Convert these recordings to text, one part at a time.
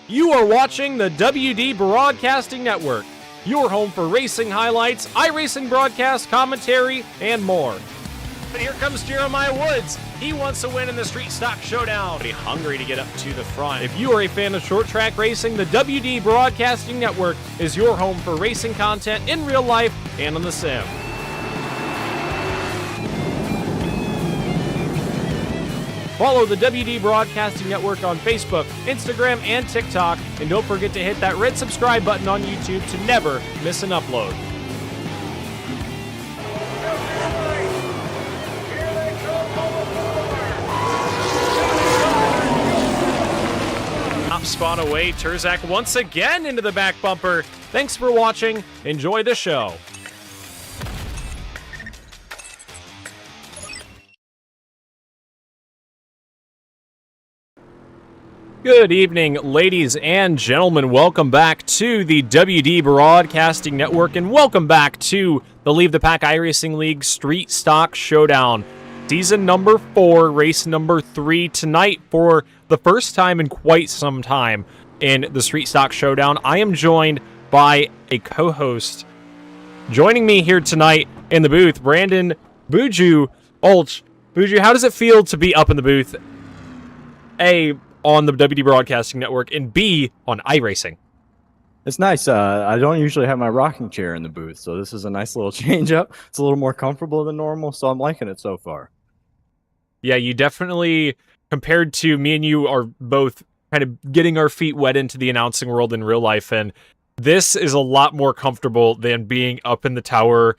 You are watching the WD Broadcasting Network, your home for racing highlights, iRacing broadcast commentary, and more. But here comes Jeremiah Woods. He wants to win in the Street Stock Showdown. He's hungry to get up to the front. If you are a fan of short track racing, the WD Broadcasting Network is your home for racing content in real life and on the sim. Follow the WD Broadcasting Network on Facebook, Instagram, and TikTok. And don't forget to hit that red subscribe button on YouTube to never miss an upload. Top spot away, Terzak once again into the back bumper. Thanks for watching. Enjoy the show. Good evening, ladies and gentlemen. Welcome back to the WD Broadcasting Network, and welcome back to the Leave the Pack iRacing League Street Stock Showdown. Season number 4, race number 3 tonight for the first time in quite some time in the Street Stock Showdown. I am joined by a co-host. Joining me here tonight in the booth, Brandon Buju Ulch. Buju, how does it feel to be up in the booth? On the WD Broadcasting Network, and B, on iRacing. It's nice. I don't usually have my rocking chair in the booth, so this is a nice little change up. It's a little more comfortable than normal, so I'm liking it so far. Yeah, you definitely, compared to me and you, are both kind of getting our feet wet into the announcing world in real life, and this is a lot more comfortable than being up in the tower,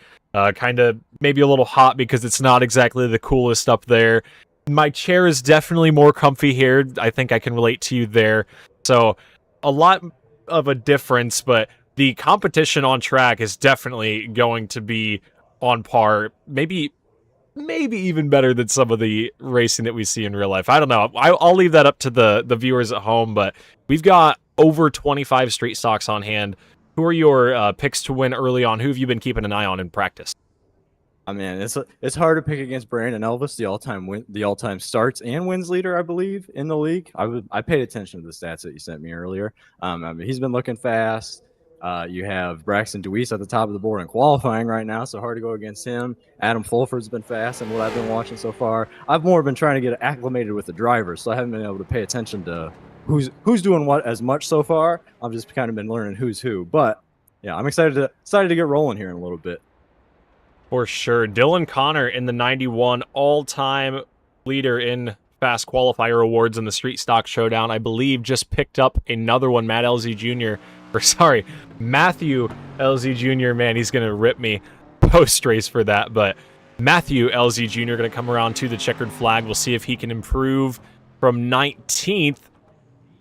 kind of maybe a little hot because it's not exactly the coolest up there. My chair is definitely more comfy here. I think I can relate to you there. So a lot of a difference, but the competition on track is definitely going to be on par. Maybe even better than some of the racing that we see in real life. I don't know. I'll leave that up to the viewers at home, but we've got over 25 street stocks on hand. Who are your picks to win early on? Who have you been keeping an eye on in practice? I mean, it's hard to pick against Brandon Elvis, the all-time starts and wins leader, I believe, in the league. I paid attention to the stats that you sent me earlier. I mean, he's been looking fast. You have Braxton Deweese at the top of the board in qualifying right now, so hard to go against him. Adam Fulford's been fast in what I've been watching so far. I've more been trying to get acclimated with the drivers, so I haven't been able to pay attention to who's doing what as much so far. I've just kind of been learning who's who. But yeah, I'm excited to get rolling here in a little bit. For sure. Dylan Connor in the 91, all-time leader in Fast Qualifier Awards in the Street Stock Showdown. I believe just picked up another one, Matthew LZ Jr. Man, he's going to rip me post-race for that. But Matthew LZ Jr. going to come around to the checkered flag. We'll see if he can improve from 19th.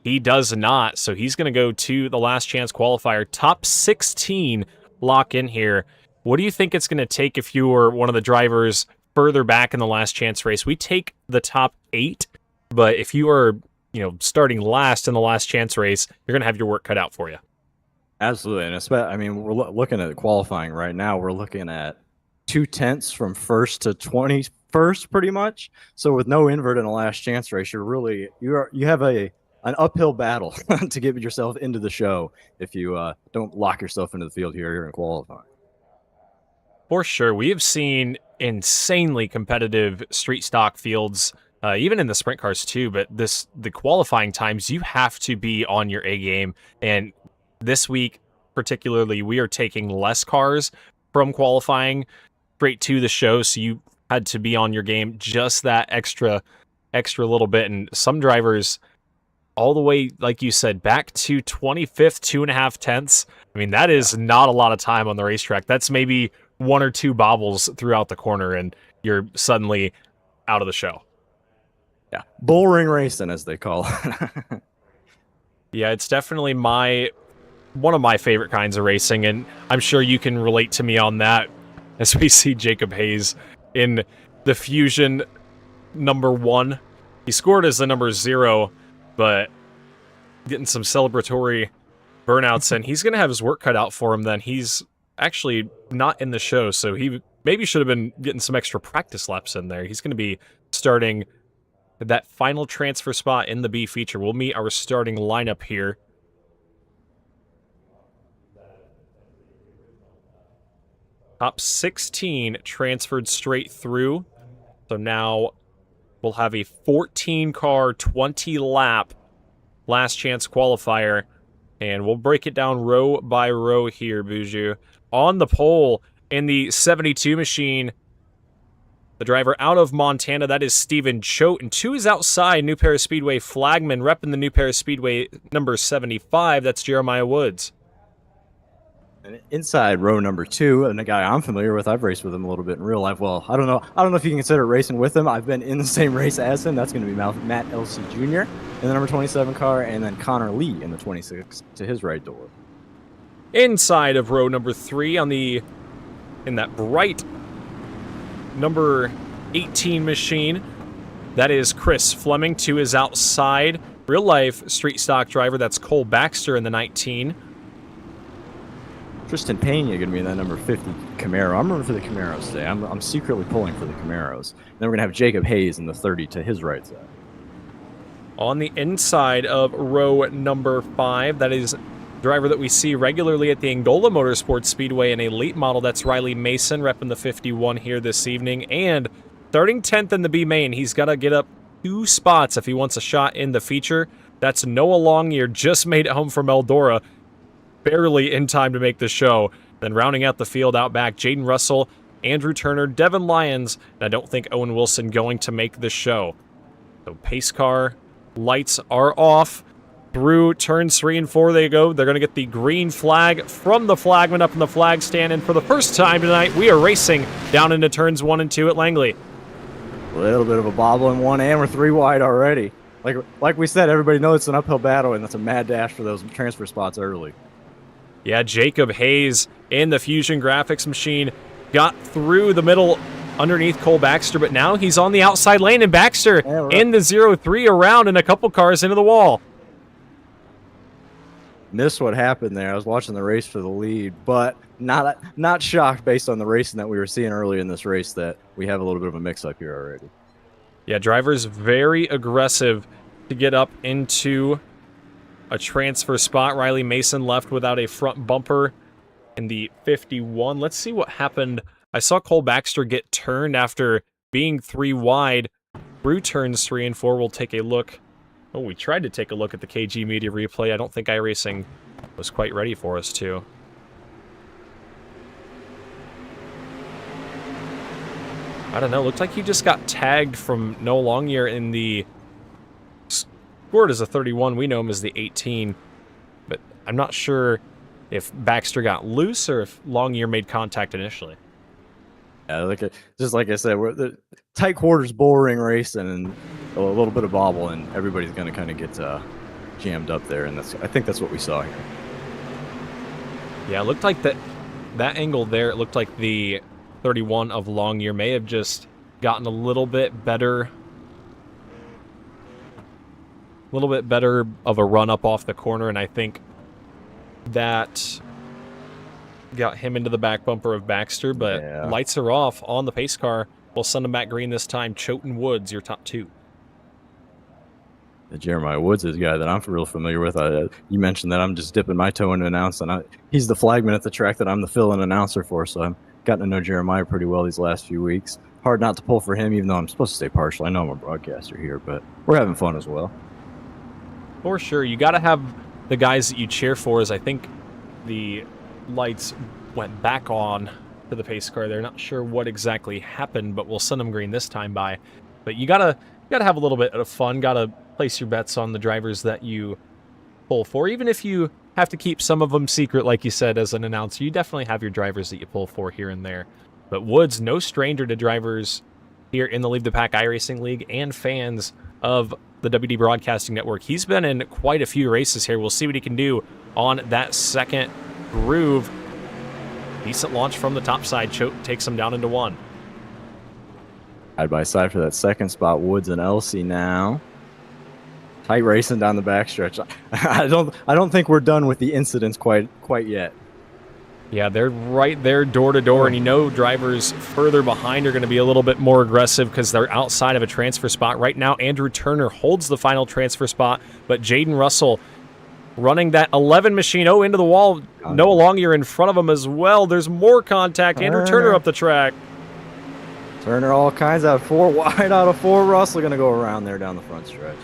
He does not, so he's going to go to the last chance qualifier. Top 16 lock in here. What do you think it's going to take if you were one of the drivers further back in the last chance race? We take the top 8, but if you are, starting last in the last chance race, you're going to have your work cut out for you. Absolutely, and I mean, we're looking at qualifying right now. We're looking at 2/10 from first to 21st, pretty much. So with no invert in the last chance race, you have an uphill battle to get yourself into the show if you don't lock yourself into the field here in qualifying. For sure. We have seen insanely competitive street stock fields, even in the sprint cars too, but the qualifying times, you have to be on your A game. And this week, particularly, we are taking less cars from qualifying straight to the show, so you had to be on your game just that extra little bit. And some drivers, all the way, like you said, back to 25th, 2.5 tenths. I mean, that is not a lot of time on the racetrack. That's maybe 1 or 2 bobbles throughout the corner, and you're suddenly out of the show. Yeah, bullring racing, as they call it. Yeah, it's definitely one of my favorite kinds of racing, and I'm sure you can relate to me on that as we see Jacob Hayes in the Fusion number 1. He scored as the number 0, but getting some celebratory burnouts, and he's going to have his work cut out for him then. He's actually not in the show, so he maybe should have been getting some extra practice laps in there. He's going to be starting that final transfer spot in the B feature. We'll meet our starting lineup here Top 16 transferred straight through. So now we'll have a 14-car, 20-lap last chance qualifier. And we'll break it down row by row here, Buju. On the pole in the 72 machine, the driver out of Montana, that is Steven Choate. And 2 is outside, New Paris Speedway flagman, repping the New Paris Speedway number 75. That's Jeremiah Woods. And inside row number 2, and a guy I'm familiar with, I've raced with him a little bit in real life. Well, I don't know if you can consider racing with him. I've been in the same race as him. That's going to be Matt Elsey Jr. in the number 27 car, and then Connor Lee in the 26 to his right door. Inside of row number 3 in that bright number 18 machine, that is Chris Fleming. 2 is outside. Real life street stock driver, that's Cole Baxter in the 19. Tristan Pena going to be in that number 50 Camaro. I'm rooting for the Camaros today. I'm secretly pulling for the Camaros. Then we're going to have Jacob Hayes in the 30 to his right side. On the inside of row number 5, that is driver that we see regularly at the Angola Motorsports Speedway in a late model. That's Riley Mason repping the 51 here this evening. And starting 10th in the B main, he's got to get up 2 spots if he wants a shot in the feature. That's Noah Longyear, just made it home from Eldora, barely in time to make the show. Then rounding out the field out back, Jaden Russell, Andrew Turner, Devin Lyons, and I don't think Owen Wilson going to make the show. So pace car lights are off. Through turns 3 and 4 they go. They're going to get the green flag from the flagman up in the flag stand. And for the first time tonight, we are racing down into turns 1 and 2 at Langley. A little bit of a bobble in one, and we're 3 wide already. Like we said, everybody knows it's an uphill battle, and that's a mad dash for those transfer spots early. Yeah, Jacob Hayes in the Fusion Graphics machine got through the middle underneath Cole Baxter, but now he's on the outside lane, and Baxter in the 0-3 around and a couple cars into the wall. Missed what happened there. I was watching the race for the lead, but not shocked based on the racing that we were seeing early in this race that we have a little bit of a mix-up here already. Yeah, drivers very aggressive to get up into a transfer spot. Riley Mason left without a front bumper in the 51. Let's see what happened. I saw Cole Baxter get turned after being 3 wide. Through turns 3 and 4, we'll take a look. Oh, we tried to take a look at the KG Media replay. I don't think iRacing was quite ready for us to. I don't know. Looked like he just got tagged from Noah Longyear in the... Scored as a 31. We know him as the 18. But I'm not sure if Baxter got loose or if Longyear made contact initially. Yeah, just like I said, we're the tight quarters bull ring racing and a little bit of bobble, and everybody's going to kind of get jammed up there, and I think that's what we saw here. Yeah, it looked like that angle there, it looked like the 31 of Longyear may have just gotten a little bit better of a run up off the corner, and I think that got him into the back bumper of Baxter, but yeah. Lights are off on the pace car. We'll send him back green this time. Choate and Woods, your top 2. Jeremiah Woods is a guy that I'm real familiar with. You mentioned that I'm just dipping my toe in to announce, and he's the flagman at the track that I'm the fill-in announcer for, so I've gotten to know Jeremiah pretty well these last few weeks. Hard not to pull for him, even though I'm supposed to stay partial. I know I'm a broadcaster here, but we're having fun as well. For sure. You got to have the guys that you cheer for. As I think the lights went back on to the pace car. They're not sure what exactly happened, but we'll send them green this time by. But you gotta have a little bit of fun. Gotta place your bets on the drivers that you pull for, even if you have to keep some of them secret, like you said as an announcer. You definitely have your drivers that you pull for here and there. But Woods, no stranger to drivers here in the Leave the Pack iRacing League and fans of the WD Broadcasting Network. He's been in quite a few races here. We'll see what he can do on that second groove. Decent launch from the top side. Choate takes him down into 1. Side by side for that second spot, Woods and Elsey now. Tight racing down the backstretch. I don't think we're done with the incidents quite yet. Yeah, they're right there door to door, and you know drivers further behind are going to be a little bit more aggressive because they're outside of a transfer spot. Right now, Andrew Turner holds the final transfer spot, but Jaden Russell running that 11 machine. Oh, into the wall. Noah Longyear in front of him as well. There's more contact. Andrew Turner up the track. Turner all kinds out. 4 wide out of 4. Russell going to go around there down the front stretch.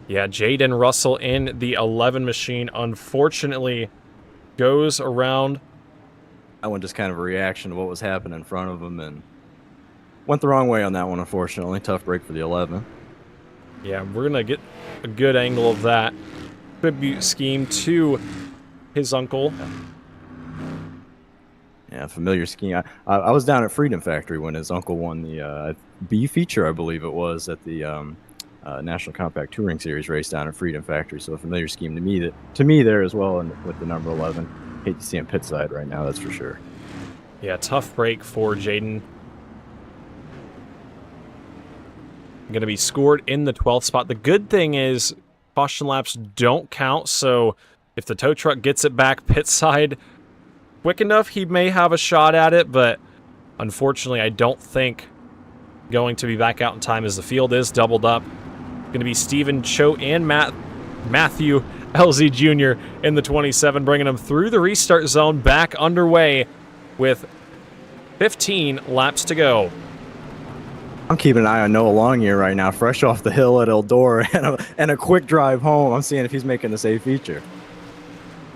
Yeah, Jaden Russell in the 11 machine, unfortunately, goes around. That one just kind of a reaction to what was happening in front of him and went the wrong way on that one, unfortunately. Tough break for the 11. Yeah, we're going to get a good angle of that tribute scheme to his uncle. Yeah, familiar scheme. I was down at Freedom Factory when his uncle won the B feature, I believe it was, at the National Compact Touring Series race down at Freedom Factory. So a familiar scheme to me there as well, and with the number 11. Hate to see him pit side right now, that's for sure. Yeah, tough break for Jaden. Going to be scored in the 12th spot. The good thing is caution laps don't count, so if the tow truck gets it back pit side quick enough, he may have a shot at it, but unfortunately, I don't think going to be back out in time as the field is doubled up. Going to be Stephen Choate and Matthew LZ Jr. in the 27, bringing him through the restart zone, back underway with 15 laps to go. I'm keeping an eye on Noah Longyear right now, fresh off the hill at Eldora and a quick drive home. I'm seeing if he's making the safe feature.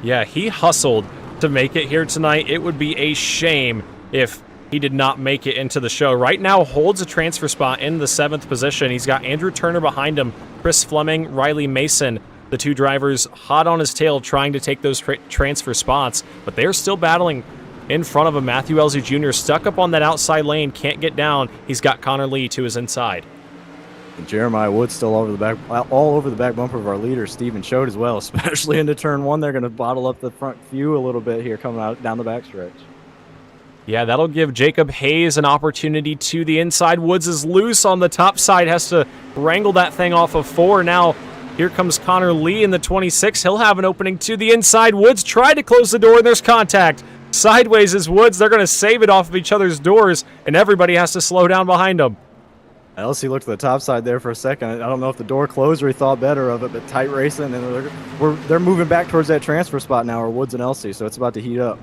Yeah, he hustled to make it here tonight. It would be a shame if he did not make it into the show. Right now holds a transfer spot in the 7th position. He's got Andrew Turner behind him, Chris Fleming, Riley Mason, the 2 drivers hot on his tail trying to take those transfer spots, but they're still battling in front of him. Matthew LZ Jr. stuck up on that outside lane, can't get down. He's got Connor Lee to his inside. And Jeremiah Wood still all over the back bumper of our leader, Stephen Choate, as well, especially into turn 1. They're going to bottle up the front few a little bit here coming out down the backstretch. Yeah, that'll give Jacob Hayes an opportunity to the inside. Woods is loose on the top side, has to wrangle that thing off of 4. Now, here comes Connor Lee in the 26. He'll have an opening to the inside. Woods tried to close the door, and there's contact. Sideways is Woods. They're going to save it off of each other's doors, and everybody has to slow down behind them. Elsie looked to the top side there for a second. I don't know if the door closed or he thought better of it, but tight racing, and they're moving back towards that transfer spot now, or Woods and Elsie, so it's about to heat up.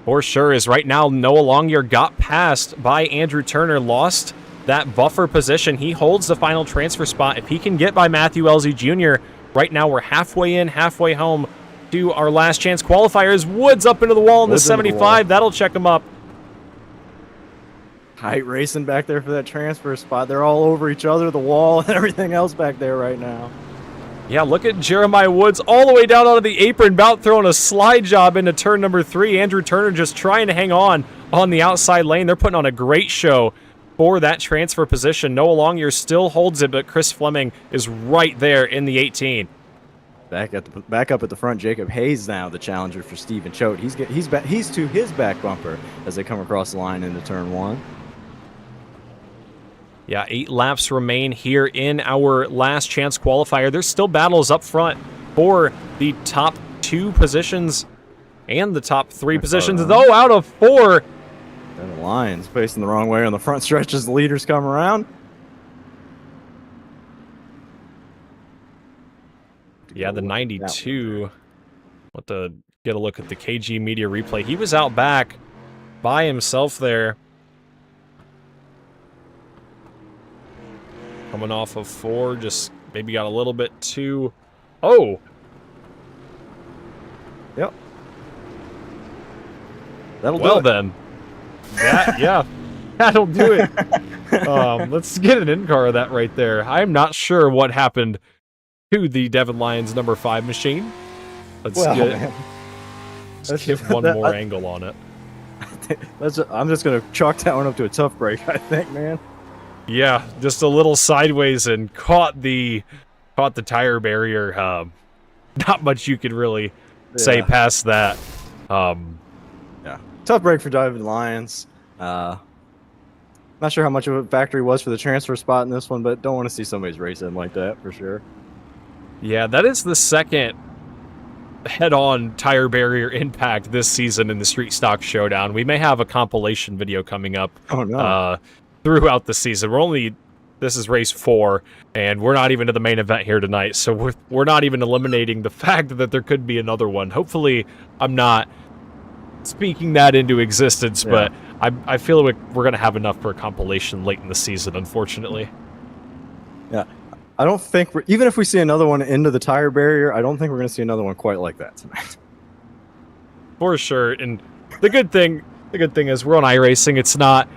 For sure, is right now Noah Longyear got passed by Andrew Turner, lost that buffer position. He holds the final transfer spot. If he can get by Matthew LZ Jr., right now we're halfway in, halfway home to our last chance qualifiers. Woods up into the wall in the 75. That'll check him up. Tight racing back there for that transfer spot. They're all over each other, the wall, and everything else back there right now. Yeah, look at Jeremiah Woods all the way down onto the apron, about throwing a slide job into turn number 3. Andrew Turner just trying to hang on the outside lane. They're putting on a great show for that transfer position. Noah Longyear still holds it, but Chris Fleming is right there in the 18. Back up at the front, Jacob Hayes now the challenger for Stephen Choate. He's to his back bumper as they come across the line into turn 1. Yeah, 8 laps remain here in our last chance qualifier. There's still battles up front for the top 2 positions and the top 3 positions, though out of 4. The line's facing the wrong way on the front stretch as the leaders come around. Yeah, the 92. What to get a look at the KG Media replay. He was out back by himself there. Coming off of 4, just maybe got a little bit too... Oh! Yep. That'll do it. Well then. Yeah, that'll do it. Let's get an in-car of that right there. I'm not sure what happened to the Devon Lions number 5 machine. Let's get one more angle on it. I'm just going to chalk that one up to a tough break, I think, man. Yeah, just a little sideways and caught the tire barrier. Not much you could really say past that. Yeah, tough break for Devon Lions. Not sure how much of a factory was for the transfer spot in this one, but don't want to see somebody's racing like that for sure. Yeah, that is the second head-on tire barrier impact this season in the Street Stock Showdown. We may have a compilation video coming up. Oh no. Throughout the season. We're only This is race 4, and we're not even to the main event here tonight, so we're not even eliminating the fact that there could be another one. Hopefully, I'm not speaking that into existence, but I feel like we're going to have enough for a compilation late in the season, unfortunately. Yeah. I don't think, even if we see another one into the tire barrier, I don't think we're going to see another one quite like that tonight. For sure. And the good thing is we're on iRacing. It's not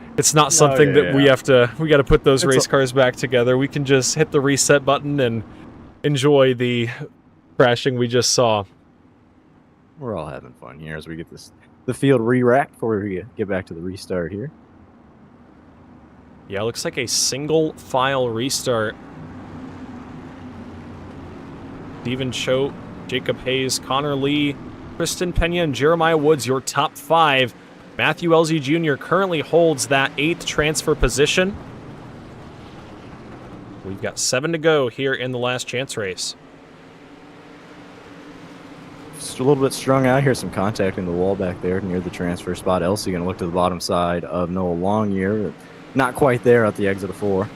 something that we got to put those race cars back together. We can just hit the reset button and enjoy the crashing we just saw. We're all having fun here as we get the field re-racked before we get back to the restart here. Yeah, it looks like a single file restart. Steven Choate, Jacob Hayes, Connor Lee, Kristen Pena, and Jeremiah Woods, your top 5. Matthew Elzy Jr. currently holds that 8th transfer position. We've got 7 to go here in the last chance race. Just a little bit strung out here, some contact in the wall back there near the transfer spot. Elsie going to look to the bottom side of Noah Longyear. Not quite there at the exit of 4.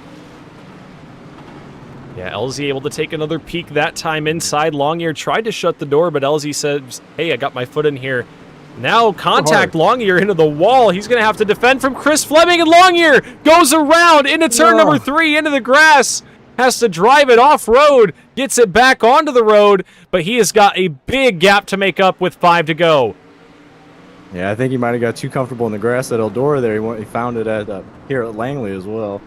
Yeah, Elzy able to take another peek that time inside. Longyear tried to shut the door, but Elzy says, hey, I got my foot in here. Now contact Longyear into the wall. He's going to have to defend from Chris Fleming, and Longyear goes around into turn number 3, into the grass. Has to drive it off-road, gets it back onto the road, but he has got a big gap to make up with 5 to go. Yeah, I think he might have got too comfortable in the grass at Eldora there. He found it at here at Langley as well.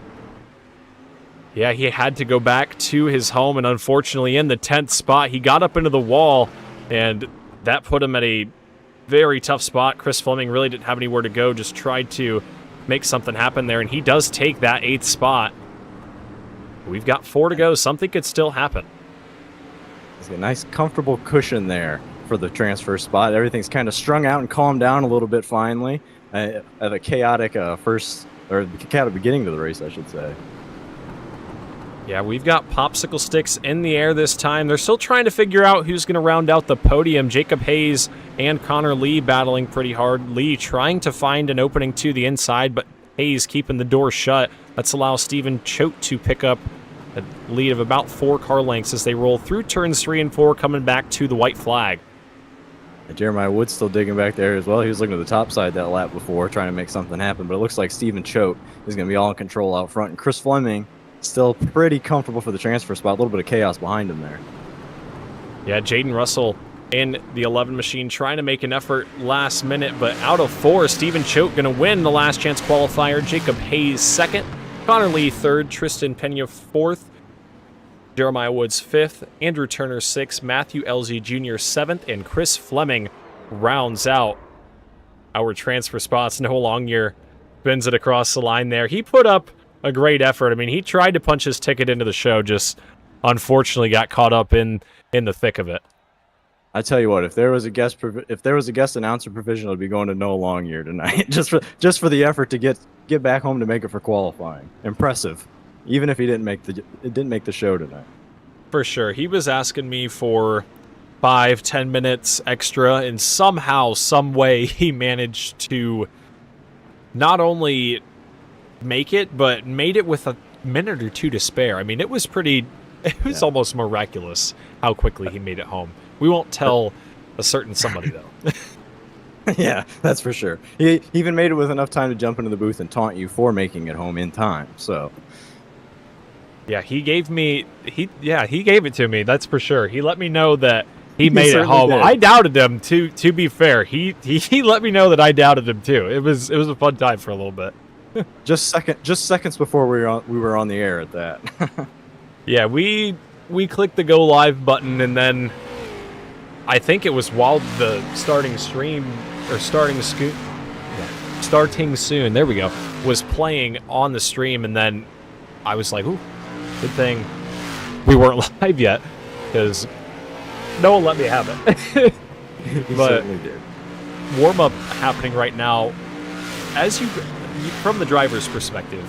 Yeah, he had to go back to his home, and unfortunately in the 10th spot, he got up into the wall, and that put him at a very tough spot. Chris Fleming really didn't have anywhere to go, just tried to make something happen there, and he does take that 8th spot. We've got 4 to go. Something could still happen. There's a nice, comfortable cushion there for the transfer spot. Everything's kind of strung out and calmed down a little bit finally. At a chaotic chaotic beginning to the race, I should say. Yeah, we've got popsicle sticks in the air this time. They're still trying to figure out who's going to round out the podium. Jacob Hayes and Connor Lee battling pretty hard. Lee trying to find an opening to the inside, but Hayes keeping the door shut. Let's allow Steven Choate to pick up a lead of about 4 car lengths as they roll through turns 3 and 4, coming back to the white flag. And Jeremiah Wood's still digging back there as well. He was looking to the top side that lap before, trying to make something happen, but it looks like Steven Choate is going to be all in control out front. And Chris Fleming still pretty comfortable for the transfer spot. A little bit of chaos behind him there. Yeah, Jaden Russell in the 11 machine trying to make an effort last minute, but out of 4, Steven Choate going to win the last chance qualifier. Jacob Hayes 2nd, Connor Lee 3rd, Tristan Pena 4th, Jeremiah Woods 5th, Andrew Turner 6th, Matthew Elzy Jr. 7th, and Chris Fleming rounds out our transfer spots. Noah Longyear spins it across the line there. He put up a great effort. I mean, he tried to punch his ticket into the show, just unfortunately got caught up in the thick of it. I tell you what, if there was a guest announcer provision, it would be going to Noah Longyear tonight, just for the effort to get back home to make it for qualifying. Impressive, even if he didn't make the show tonight. For sure, he was asking me for 5-10 minutes extra, and somehow, some way, he managed to not only make it, but made it with a minute or 2 to spare. I mean, it was almost miraculous how quickly he made it home. We won't tell a certain somebody, though. Yeah, that's for sure. He even made it with enough time to jump into the booth and taunt you for making it home in time. So, yeah, he gave it to me. That's for sure. He let me know that he made it home. Did. I doubted him. To be fair, he let me know that I doubted him too. It was a fun time for a little bit. just seconds before we were on the air at that. Yeah, we clicked the go live button, and then I think it was while the starting soon, there we go, was playing on the stream, and then I was like, ooh, good thing we weren't live yet, because no one let me have it. He but certainly did. Warm-up happening right now. As you, from the driver's perspective,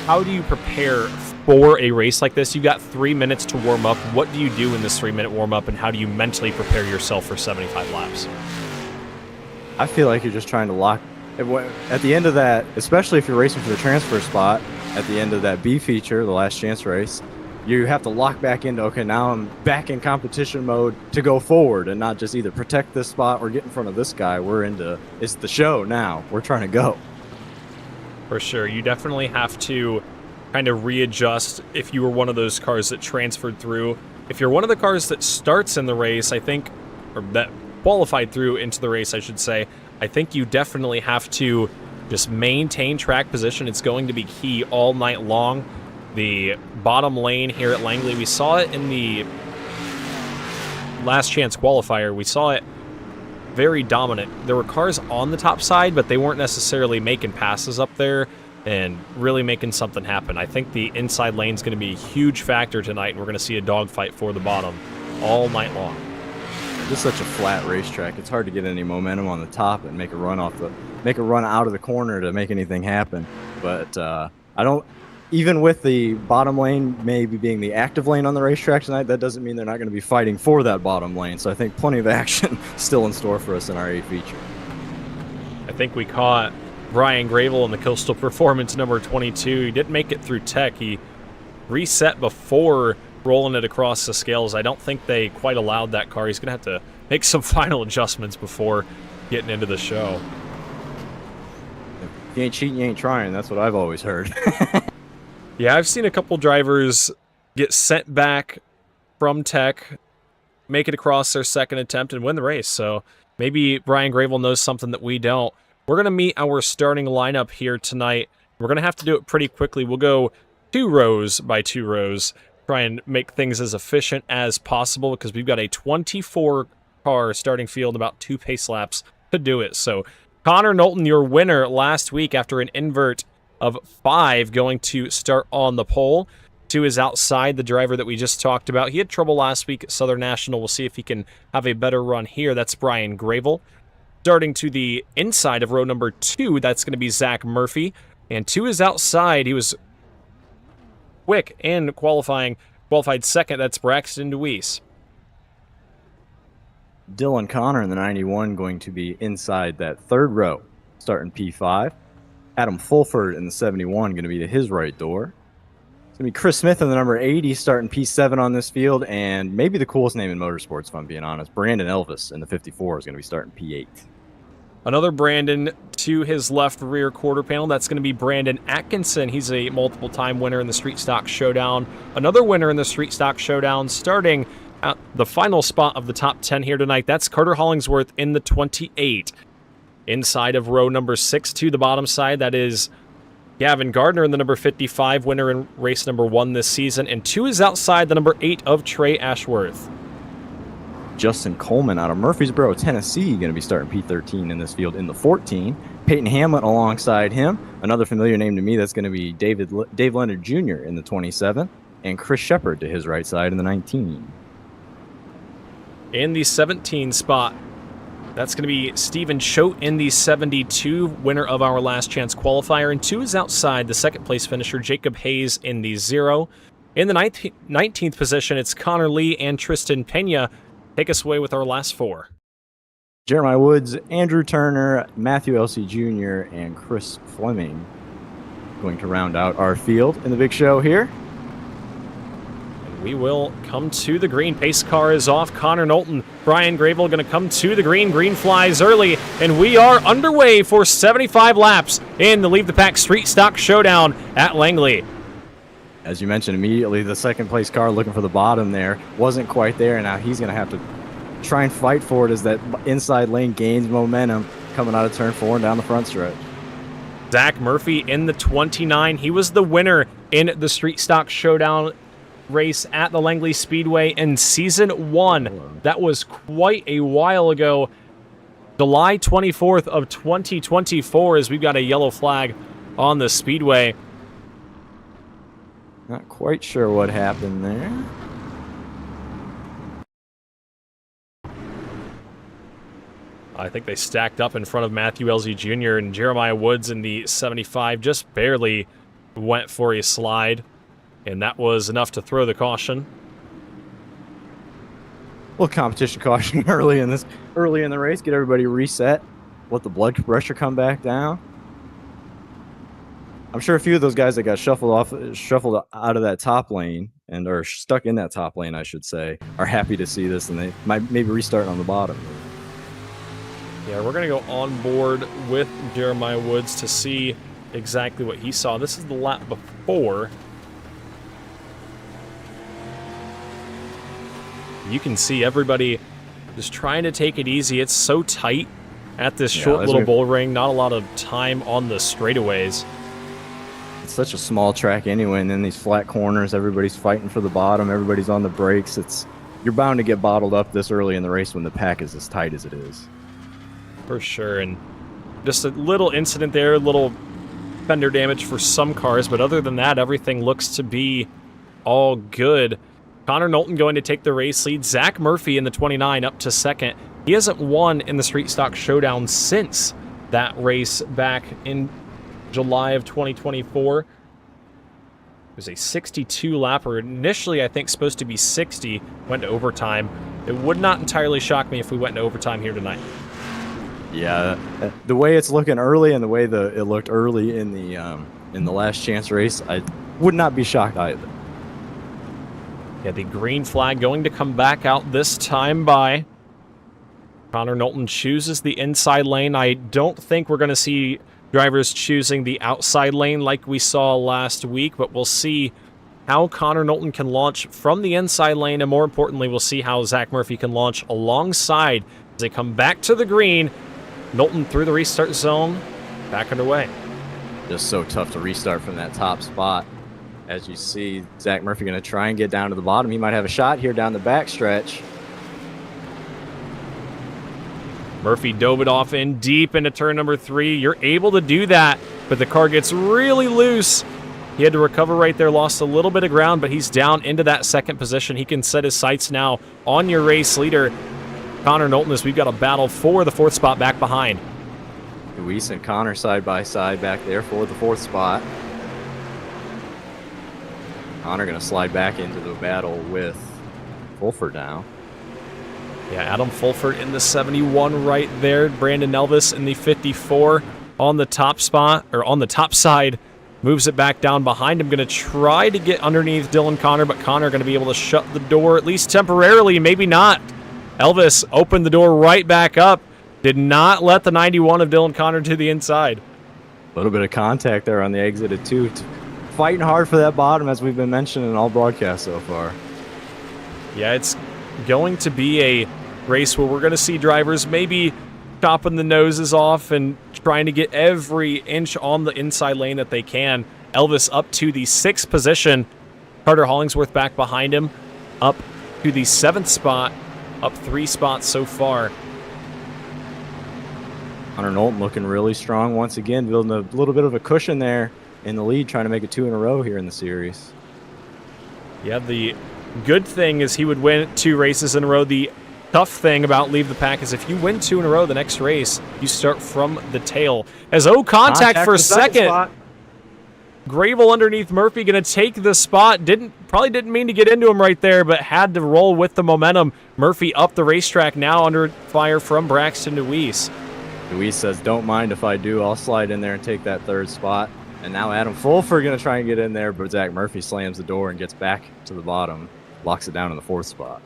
how do you prepare for a race like this? You got 3 minutes to warm up. What do you do in this 3-minute warm-up, and how do you mentally prepare yourself for 75 laps? I feel like you're just trying to lock At the end of that, especially if you're racing for the transfer spot, at the end of that B feature, the last chance race, you have to lock back into, okay, now I'm back in competition mode to go forward and not just either protect this spot or get in front of this guy. It's the show now. We're trying to go. For sure. You definitely have to kind of readjust if you were one of those cars that transferred through. If you're one of the cars that starts in the race, I think, or that qualified through into the race, I should say, I think you definitely have to just maintain track position. It's going to be key all night long. The bottom lane here at Langley, we saw it in the last chance qualifier. We saw it very dominant. There were cars on the top side, but they weren't necessarily making passes up there and really making something happen. I think the inside lane is going to be a huge factor tonight, and we're going to see a dogfight for the bottom all night long. Just such a flat racetrack. It's hard to get any momentum on the top and make a run out of the corner to make anything happen. But I don't. Even with the bottom lane maybe being the active lane on the racetrack tonight, that doesn't mean they're not going to be fighting for that bottom lane. So I think plenty of action still in store for us in our A feature. I think we caught Brian Gravel in the Coastal Performance number 22. He didn't make it through tech. He reset before rolling it across the scales. I don't think they quite allowed that car. He's going to have to make some final adjustments before getting into the show. If you ain't cheating, you ain't trying. That's what I've always heard. Yeah, I've seen a couple drivers get sent back from tech, make it across their second attempt, and win the race. So maybe Brian Gravel knows something that we don't. We're going to meet our starting lineup here tonight. We're going to have to do it pretty quickly. We'll go 2 rows by 2 rows, try and make things as efficient as possible because we've got a 24-car starting field, about 2 pace laps to do it. So Connor Knowlton, your winner last week after an invert of 5, going to start on the pole. 2 is outside, the driver that we just talked about. He had trouble last week at Southern National. We'll see if he can have a better run here. That's Brian Gravel. Starting to the inside of row number 2, that's going to be Zach Murphy. And 2 is outside. He was quick in qualified second. That's Braxton Deweese. Dylan Connor in the 91 going to be inside that 3rd row, starting P5. Adam Fulford in the 71 going to be to his right door. It's going to be Chris Smith in the number 80 starting P7 on this field, and maybe the coolest name in motorsports, if I'm being honest. Brandon Elvis in the 54 is going to be starting P8. Another Brandon to his left rear quarter panel. That's going to be Brandon Atkinson. He's a multiple-time winner in the Street Stock Showdown. Another winner in the Street Stock Showdown starting at the final spot of the top 10 here tonight. That's Carter Hollingsworth in the 28. Inside of row number 6 to the bottom side, that is Gavin Gardner in the number 55, winner in race number 1 this season. And 2 is outside, the number 8 of Trey Ashworth. Justin Coleman out of Murfreesboro, Tennessee, going to be starting P13 in this field in the 14. Peyton Hamlet alongside him. Another familiar name to me, that's going to be Dave Leonard Jr. in the 27. And Chris Shepard to his right side in the 19. In the 17 spot, that's going to be Stephen Choate in the 72, winner of our last chance qualifier. And 2 is outside, the second place finisher, Jacob Hayes in the 0. In the 19th position, it's Connor Lee and Tristan Pena. Take us away with our last 4. Jeremiah Woods, Andrew Turner, Matthew Elsey Jr., and Chris Fleming going to round out our field in the big show here. We will come to the green. Pace car is off. Connor Knowlton, Brian Gravel going to come to the green. Green flies early, and we are underway for 75 laps in the Leave the Pack Street Stock Showdown at Langley. As you mentioned, immediately the second place car looking for the bottom there wasn't quite there, and now he's going to have to try and fight for it as that inside lane gains momentum coming out of turn 4 and down the front stretch. Zach Murphy in the 29. He was the winner in the Street Stock Showdown race at the Langley Speedway in season 1. That was quite a while ago. July 24th of 2024, as we've got a yellow flag on the speedway. Not quite sure what happened there. I think they stacked up in front of Matthew Elsey Jr. and Jeremiah Woods in the 75, just barely went for a slide. And that was enough to throw the caution. Well, competition caution early in the race, get everybody reset. let the blood pressure come back down. I'm sure a few of those guys that got shuffled out of that top lane and are stuck in that top lane, I should say, are happy to see this, and they might maybe restart on the bottom. Yeah, we're going to go on board with Jeremiah Woods to see exactly what he saw. This is the lap before. You can see everybody just trying to take it easy. It's so tight at this short little bull ring. Not a lot of time on the straightaways. It's such a small track anyway, and then these flat corners, everybody's fighting for the bottom. Everybody's on the brakes. You're bound to get bottled up this early in the race when the pack is as tight as it is. For sure, and just a little incident there, a little fender damage for some cars, but other than that, everything looks to be all good. Connor Knowlton going to take the race lead. Zach Murphy in the 29 up to second. He hasn't won in the Street Stock Showdown since that race back in July of 2024. It was a 62 lapper. Initially, I think, supposed to be 60. Went to overtime. It would not entirely shock me if we went into overtime here tonight. Yeah, the way it's looking early and the way it looked early in the last chance race, I would not be shocked either. Yeah, the green flag going to come back out this time by Connor Knowlton chooses the inside lane. I don't think we're going to see drivers choosing the outside lane like we saw last week, but we'll see how Connor Knowlton can launch from the inside lane, and more importantly, we'll see how Zach Murphy can launch alongside as they come back to the green. Knowlton through the restart zone, back underway. Just so tough to restart from that top spot. As you see, Zach Murphy going to try and get down to the bottom. He might have a shot here down the backstretch. Murphy dove it off in deep into turn number 3. You're able to do that, but the car gets really loose. He had to recover right there, lost a little bit of ground, but he's down into that second position. He can set his sights now on your race leader, Connor Knowlton, as we've got a battle for the 4th spot back behind. Luis and Connor side by side back there for the 4th spot. Connor going to slide back into the battle with Fulford now. Yeah, Adam Fulford in the 71 right there. Brandon Elvis in the 54 on the top spot, or on the top side. Moves it back down behind him. Going to try to get underneath Dylan Connor, but Connor going to be able to shut the door, at least temporarily, maybe not. Elvis opened the door right back up. Did not let the 91 of Dylan Connor to the inside. A little bit of contact there on the exit at 2. Fighting hard for that bottom, as we've been mentioning in all broadcasts so far. Yeah, it's going to be a race where we're going to see drivers maybe chopping the noses off and trying to get every inch on the inside lane that they can. Elvis up to the 6th position. Carter Hollingsworth back behind him, up to the 7th spot, up 3 spots so far. Connor Knowlton looking really strong once again, building a little bit of a cushion there in the lead, trying to make it 2 in a row here in the series. Yeah, the good thing is he would win 2 races in a row. The tough thing about Leave the Pack is if you win 2 in a row, the next race, you start from the tail. As contact for second. Gravel underneath Murphy, going to take the spot. Probably didn't mean to get into him right there, but had to roll with the momentum. Murphy up the racetrack, now under fire from Braxton Deweese. Deweese says, don't mind if I do. I'll slide in there and take that 3rd spot. And now Adam Fulford going to try and get in there, but Zach Murphy slams the door and gets back to the bottom, locks it down in the 4th spot.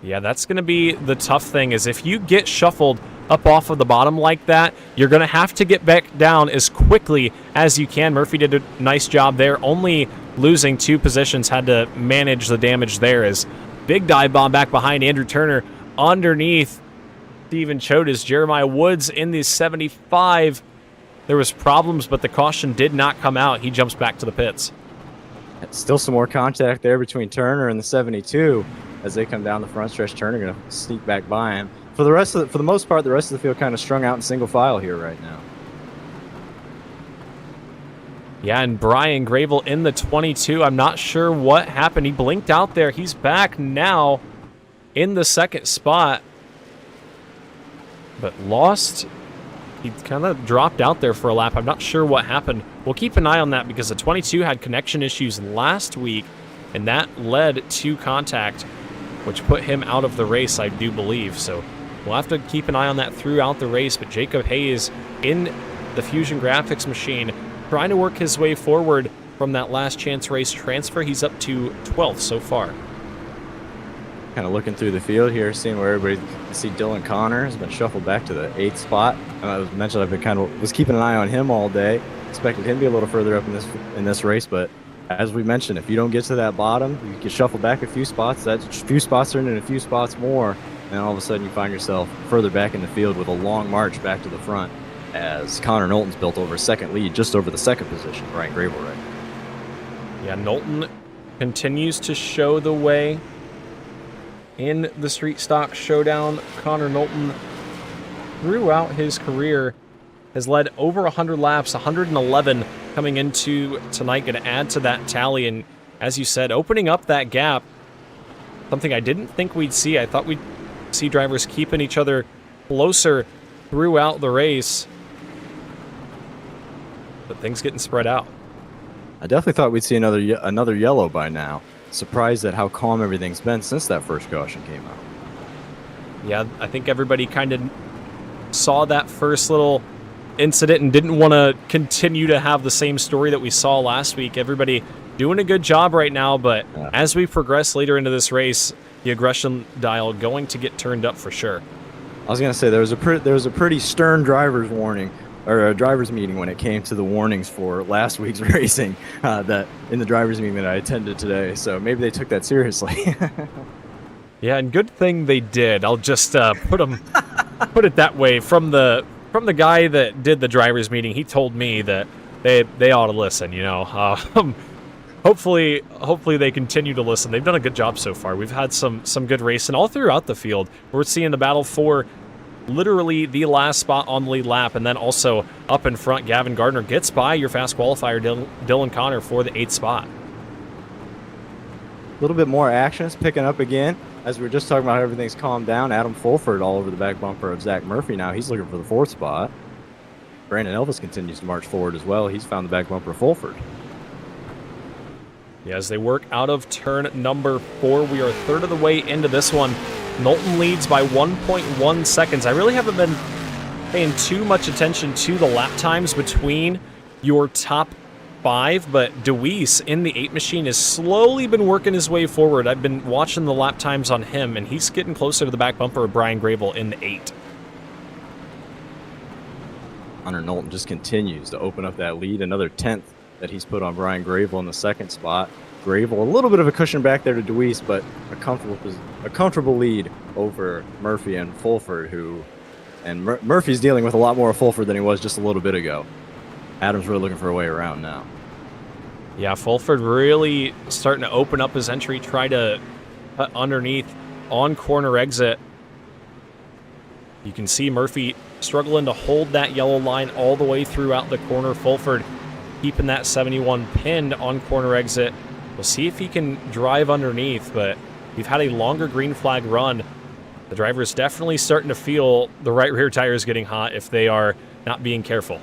Yeah, that's going to be the tough thing, is if you get shuffled up off of the bottom like that, you're going to have to get back down as quickly as you can. Murphy did a nice job there, only losing 2 positions, had to manage the damage there. As big dive bomb back behind Andrew Turner underneath Steven Chodas. Jeremiah Woods in the 75. There was problems, but the caution did not come out. He jumps back to the pits. Still some more contact there between Turner and the 72 as they come down the front stretch. Turner going to sneak back by him. For the most part, the rest of the field kind of strung out in single file here right now. Yeah, and Brian Gravel in the 22. I'm not sure what happened. He blinked out there. He's back now in the 2nd spot, but lost. He kind of dropped out there for a lap. I'm not sure what happened. We'll keep an eye on that because the 22 had connection issues last week, and that led to contact, which put him out of the race, I do believe. So we'll have to keep an eye on that throughout the race. But Jacob Hayes in the Fusion Graphics machine trying to work his way forward from that last chance race transfer. He's up to 12th so far. Kind of looking through the field here, seeing where everybody see Dylan Connor has been shuffled back to the 8th spot. I was mentioned I've been was keeping an eye on him all day. Expected him to be a little further up in this race, but as we mentioned, if you don't get to that bottom, you get shuffled back a few spots. That few spots turn into a few spots more, and all of a sudden you find yourself further back in the field with a long march back to the front. As Connor Knowlton's built over a second lead, just over the second position, Brian Grable right now. Yeah, Knowlton continues to show the way in the Street Stock Showdown. Connor Knowlton, throughout his career, has led over 100 laps, 111 coming into tonight, going to add to that tally. And as you said, opening up that gap, something I didn't think we'd see. I thought we'd see drivers keeping each other closer throughout the race, but things getting spread out. I definitely thought we'd see another yellow by now. Surprised at how calm everything's been since that first caution came out. Yeah, I think everybody kind of saw that first little incident and didn't want to continue to have the same story that we saw last week. Everybody doing a good job right now, but as we progress later into this race, the aggression dial going to get turned up for sure. I was going to say there was a pretty stern driver's warning, or a driver's meeting when it came to the warnings for last week's racing that in the driver's meeting that I attended today. So maybe they took that seriously. Yeah, and good thing they did. I'll just put it that way. From the guy that did the driver's meeting, he told me that they ought to listen. You know, hopefully they continue to listen. They've done a good job so far. We've had some good racing all throughout the field. We're seeing the battle for literally the last spot on the lead lap, and then also up in front, Gavin Gardner gets by your fast qualifier, Dylan Connor, for the 8th spot. A little bit more action is picking up again. As we were just talking about, everything's calmed down. Adam Fulford all over the back bumper of Zach Murphy now. He's looking for the 4th spot. Brandon Elvis continues to march forward as well. He's found the back bumper of Fulford. Yeah, as they work out of turn number 4, we are a third of the way into this one. Knowlton leads by 1.1 seconds. I really haven't been paying too much attention to the lap times between your top 5, but DeWeese in the 8 machine has slowly been working his way forward. I've been watching the lap times on him, and he's getting closer to the back bumper of Brian Grable in the 8. Connor Knowlton just continues to open up that lead, another 10th that he's put on Brian Grable in the 2nd spot. Grable, a little bit of a cushion back there to DeWeese, but a comfortable lead over Murphy and Fulford, Murphy's dealing with a lot more of Fulford than he was just a little bit ago. Adam's really looking for a way around now. Yeah, Fulford really starting to open up his entry, try to cut underneath on corner exit. You can see Murphy struggling to hold that yellow line all the way throughout the corner. Fulford keeping that 71 pinned on corner exit. We'll see if he can drive underneath, but we've had a longer green flag run. The driver is definitely starting to feel the right rear tires getting hot if they are not being careful.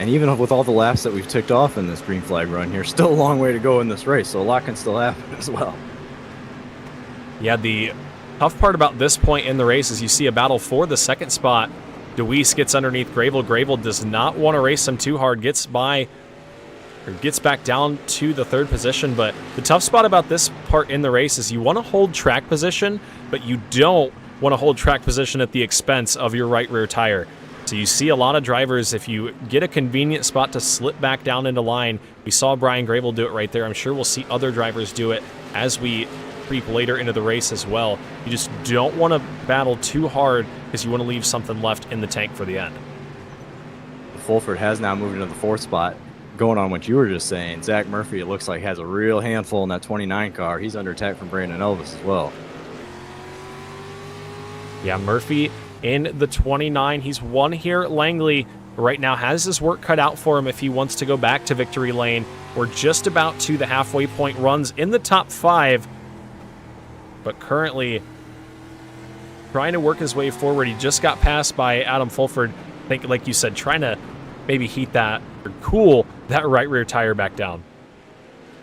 And even with all the laps that we've ticked off in this green flag run here, still a long way to go in this race, so a lot can still happen as well. Yeah, the tough part about this point in the race is you see a battle for the 2nd spot. DeWeese gets underneath Grable. Grable does not want to race him too hard, gets back down to the 3rd position. But the tough spot about this part in the race is you want to hold track position, but you don't want to hold track position at the expense of your right rear tire. So you see a lot of drivers, if you get a convenient spot to slip back down into line, we saw Brian Grable do it right there. I'm sure we'll see other drivers do it as we creep later into the race as well. You just don't want to battle too hard because you want to leave something left in the tank for the end. Fulford has now moved into the 4th spot. Going on what you were just saying, Zach Murphy, it looks like, has a real handful in that 29 car. He's under attack from Brandon Elvis as well. Yeah, Murphy in the 29. He's won here at Langley. Right now has his work cut out for him if he wants to go back to victory lane. We're just about to the halfway point, runs in the top 5, but currently trying to work his way forward. He just got passed by Adam Fulford. I think, like you said, trying to maybe heat that or cool that right rear tire back down.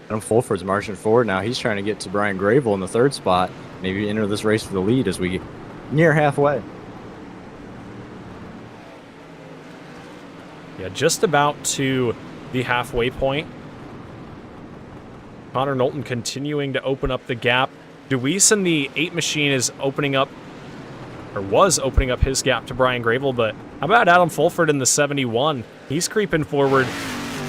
Adam Fulford's marching forward now. He's trying to get to Brian Grable in the 3rd spot, maybe enter this race for the lead as we near halfway. Yeah, just about to the halfway point. Connor Knowlton continuing to open up the gap. Deweese in the 8 machine is opening up, or was opening up his gap to Brian Gravel, but how about Adam Fulford in the 71? He's creeping forward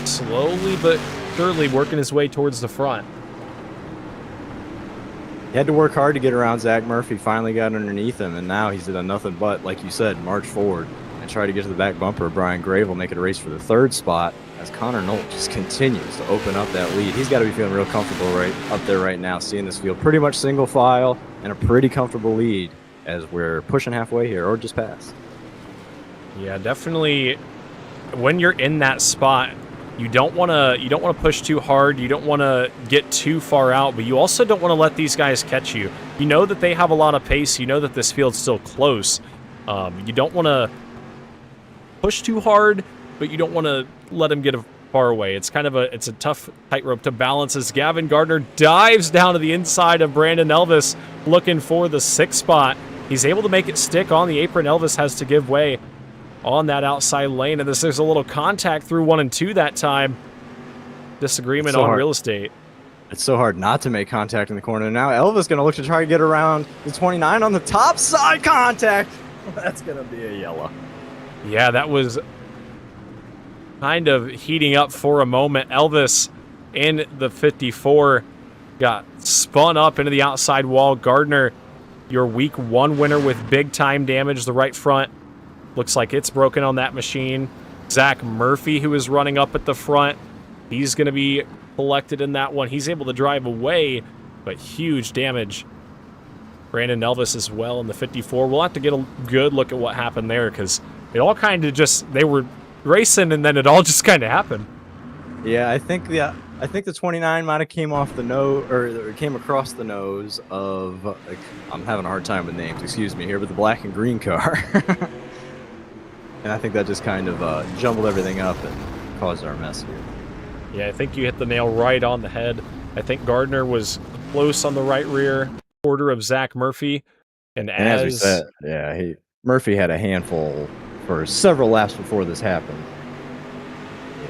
slowly but surely, working his way towards the front. He had to work hard to get around Zach Murphy, finally got underneath him, and now he's done nothing but, like you said, march forward and try to get to the back bumper of Brian Gravel, make it a race for the 3rd spot as Connor Knowlton just continues to open up that lead. He's got to be feeling real comfortable right up there right now, seeing this field pretty much single file and a pretty comfortable lead as we're pushing halfway here, or just past. Yeah, definitely. When you're in that spot, you don't want to push too hard. You don't want to get too far out, but you also don't want to let these guys catch you. You know that they have a lot of pace. You know that this field's still close. You don't want to push too hard, but you don't want to let them get far away. It's kind of a tough tightrope to balance as Gavin Gardner dives down to the inside of Brandon Elvis, looking for the 6th spot. He's able to make it stick on the apron. Elvis has to give way on that outside lane, and there's a little contact through 1 and 2 that time. Disagreement on real estate. It's so hard not to make contact in the corner. Now Elvis going to look to try to get around the 29 on the top side. Contact. That's going to be a yellow. Yeah, that was kind of heating up for a moment. Elvis in the 54 got spun up into the outside wall. Gardner, your week 1 winner with big time damage. The right front looks like it's broken on that machine. Zach Murphy, who is running up at the front, he's going to be collected in that one. He's able to drive away, but huge damage. Brandon Elvis as well in the 54. We'll have to get a good look at what happened there, because it all kind of just, they were racing and then it all just kind of happened. Yeah, I think the 29 might have came off the nose, or came across the nose of, like, I'm having a hard time with names, excuse me here, but the black and green car. And I think that just kind of jumbled everything up and caused our mess here. Yeah, I think you hit the nail right on the head. I think Gardner was close on the right rear quarter of Zach Murphy. And as we said, yeah, Murphy had a handful for several laps before this happened.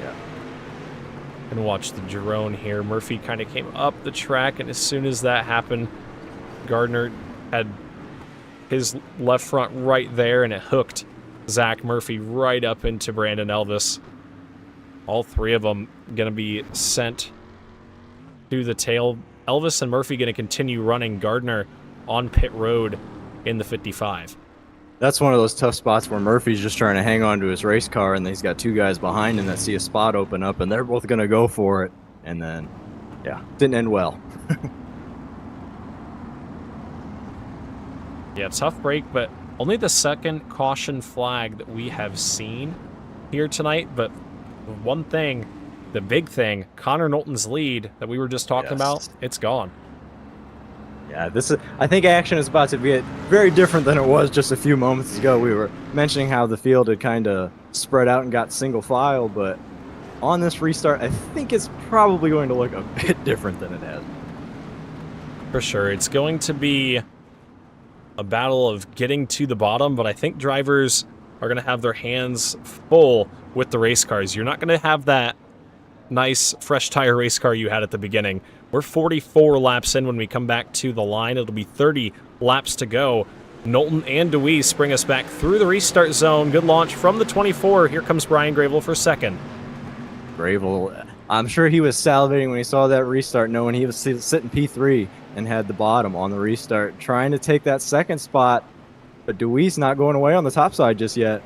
Yeah. And watch the drone here. Murphy kind of came up the track, and as soon as that happened, Gardner had his left front right there, and it hooked Zach Murphy right up into Brandon Elvis. All 3 of them going to be sent to the tail. Elvis and Murphy going to continue running. Gardner on pit road in the 55. That's one of those tough spots where Murphy's just trying to hang on to his race car, and he's got 2 guys behind him that see a spot open up, and they're both going to go for it. And then, yeah, didn't end well. Yeah, tough break, but only the 2nd caution flag that we have seen here tonight. But one thing, the big thing, Connor Knowlton's lead that we were just talking about, it's gone. Yeah, I think action is about to be very different than it was just a few moments ago. We were mentioning how the field had kind of spread out and got single file, but on this restart, I think it's probably going to look a bit different than it has. For sure. It's going to be a battle of getting to the bottom, but I think drivers are going to have their hands full with the race cars. You're not going to have that nice fresh tire race car you had at the beginning. We're 44 laps in when we come back to the line. It'll be 30 laps to go. Knowlton and Deweese bring us back through the restart zone. Good launch from the 24. Here comes Brian Gravel for 2nd. Gravel, I'm sure he was salivating when he saw that restart, knowing he was sitting P3 and had the bottom on the restart, trying to take that 2nd spot. But Deweese not going away on the top side just yet.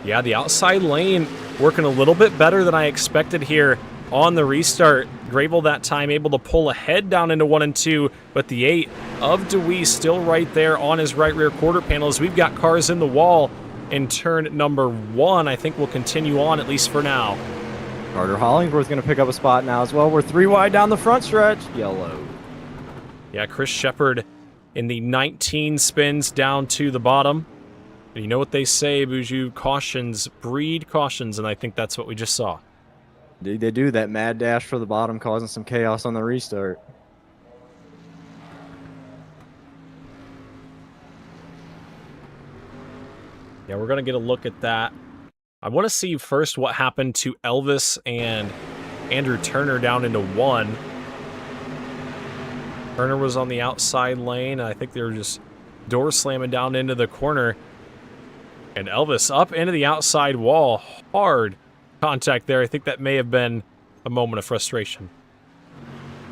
Yeah, the outside lane working a little bit better than I expected here on the restart. Gravel that time able to pull ahead down into 1 and 2, but the 8 of Deweese still right there on his right rear quarter panel as we've got cars in the wall in turn number 1. I think we'll continue on, at least for now. Carter Hollingsworth going to pick up a spot now as well. We're 3 wide down the front stretch. Yellow. Yeah, Chris Shepard in the 19 spins down to the bottom. And you know what they say, Buju, cautions breed cautions, and I think that's what we just saw. They do that mad dash for the bottom, causing some chaos on the restart. Yeah, we're going to get a look at that I want to see first what happened to Elvis and Andrew Turner down into one. Turner was on the outside lane. I think they were just door slamming down into the corner. And Elvis up into the outside wall. Hard contact there. I think that may have been a moment of frustration.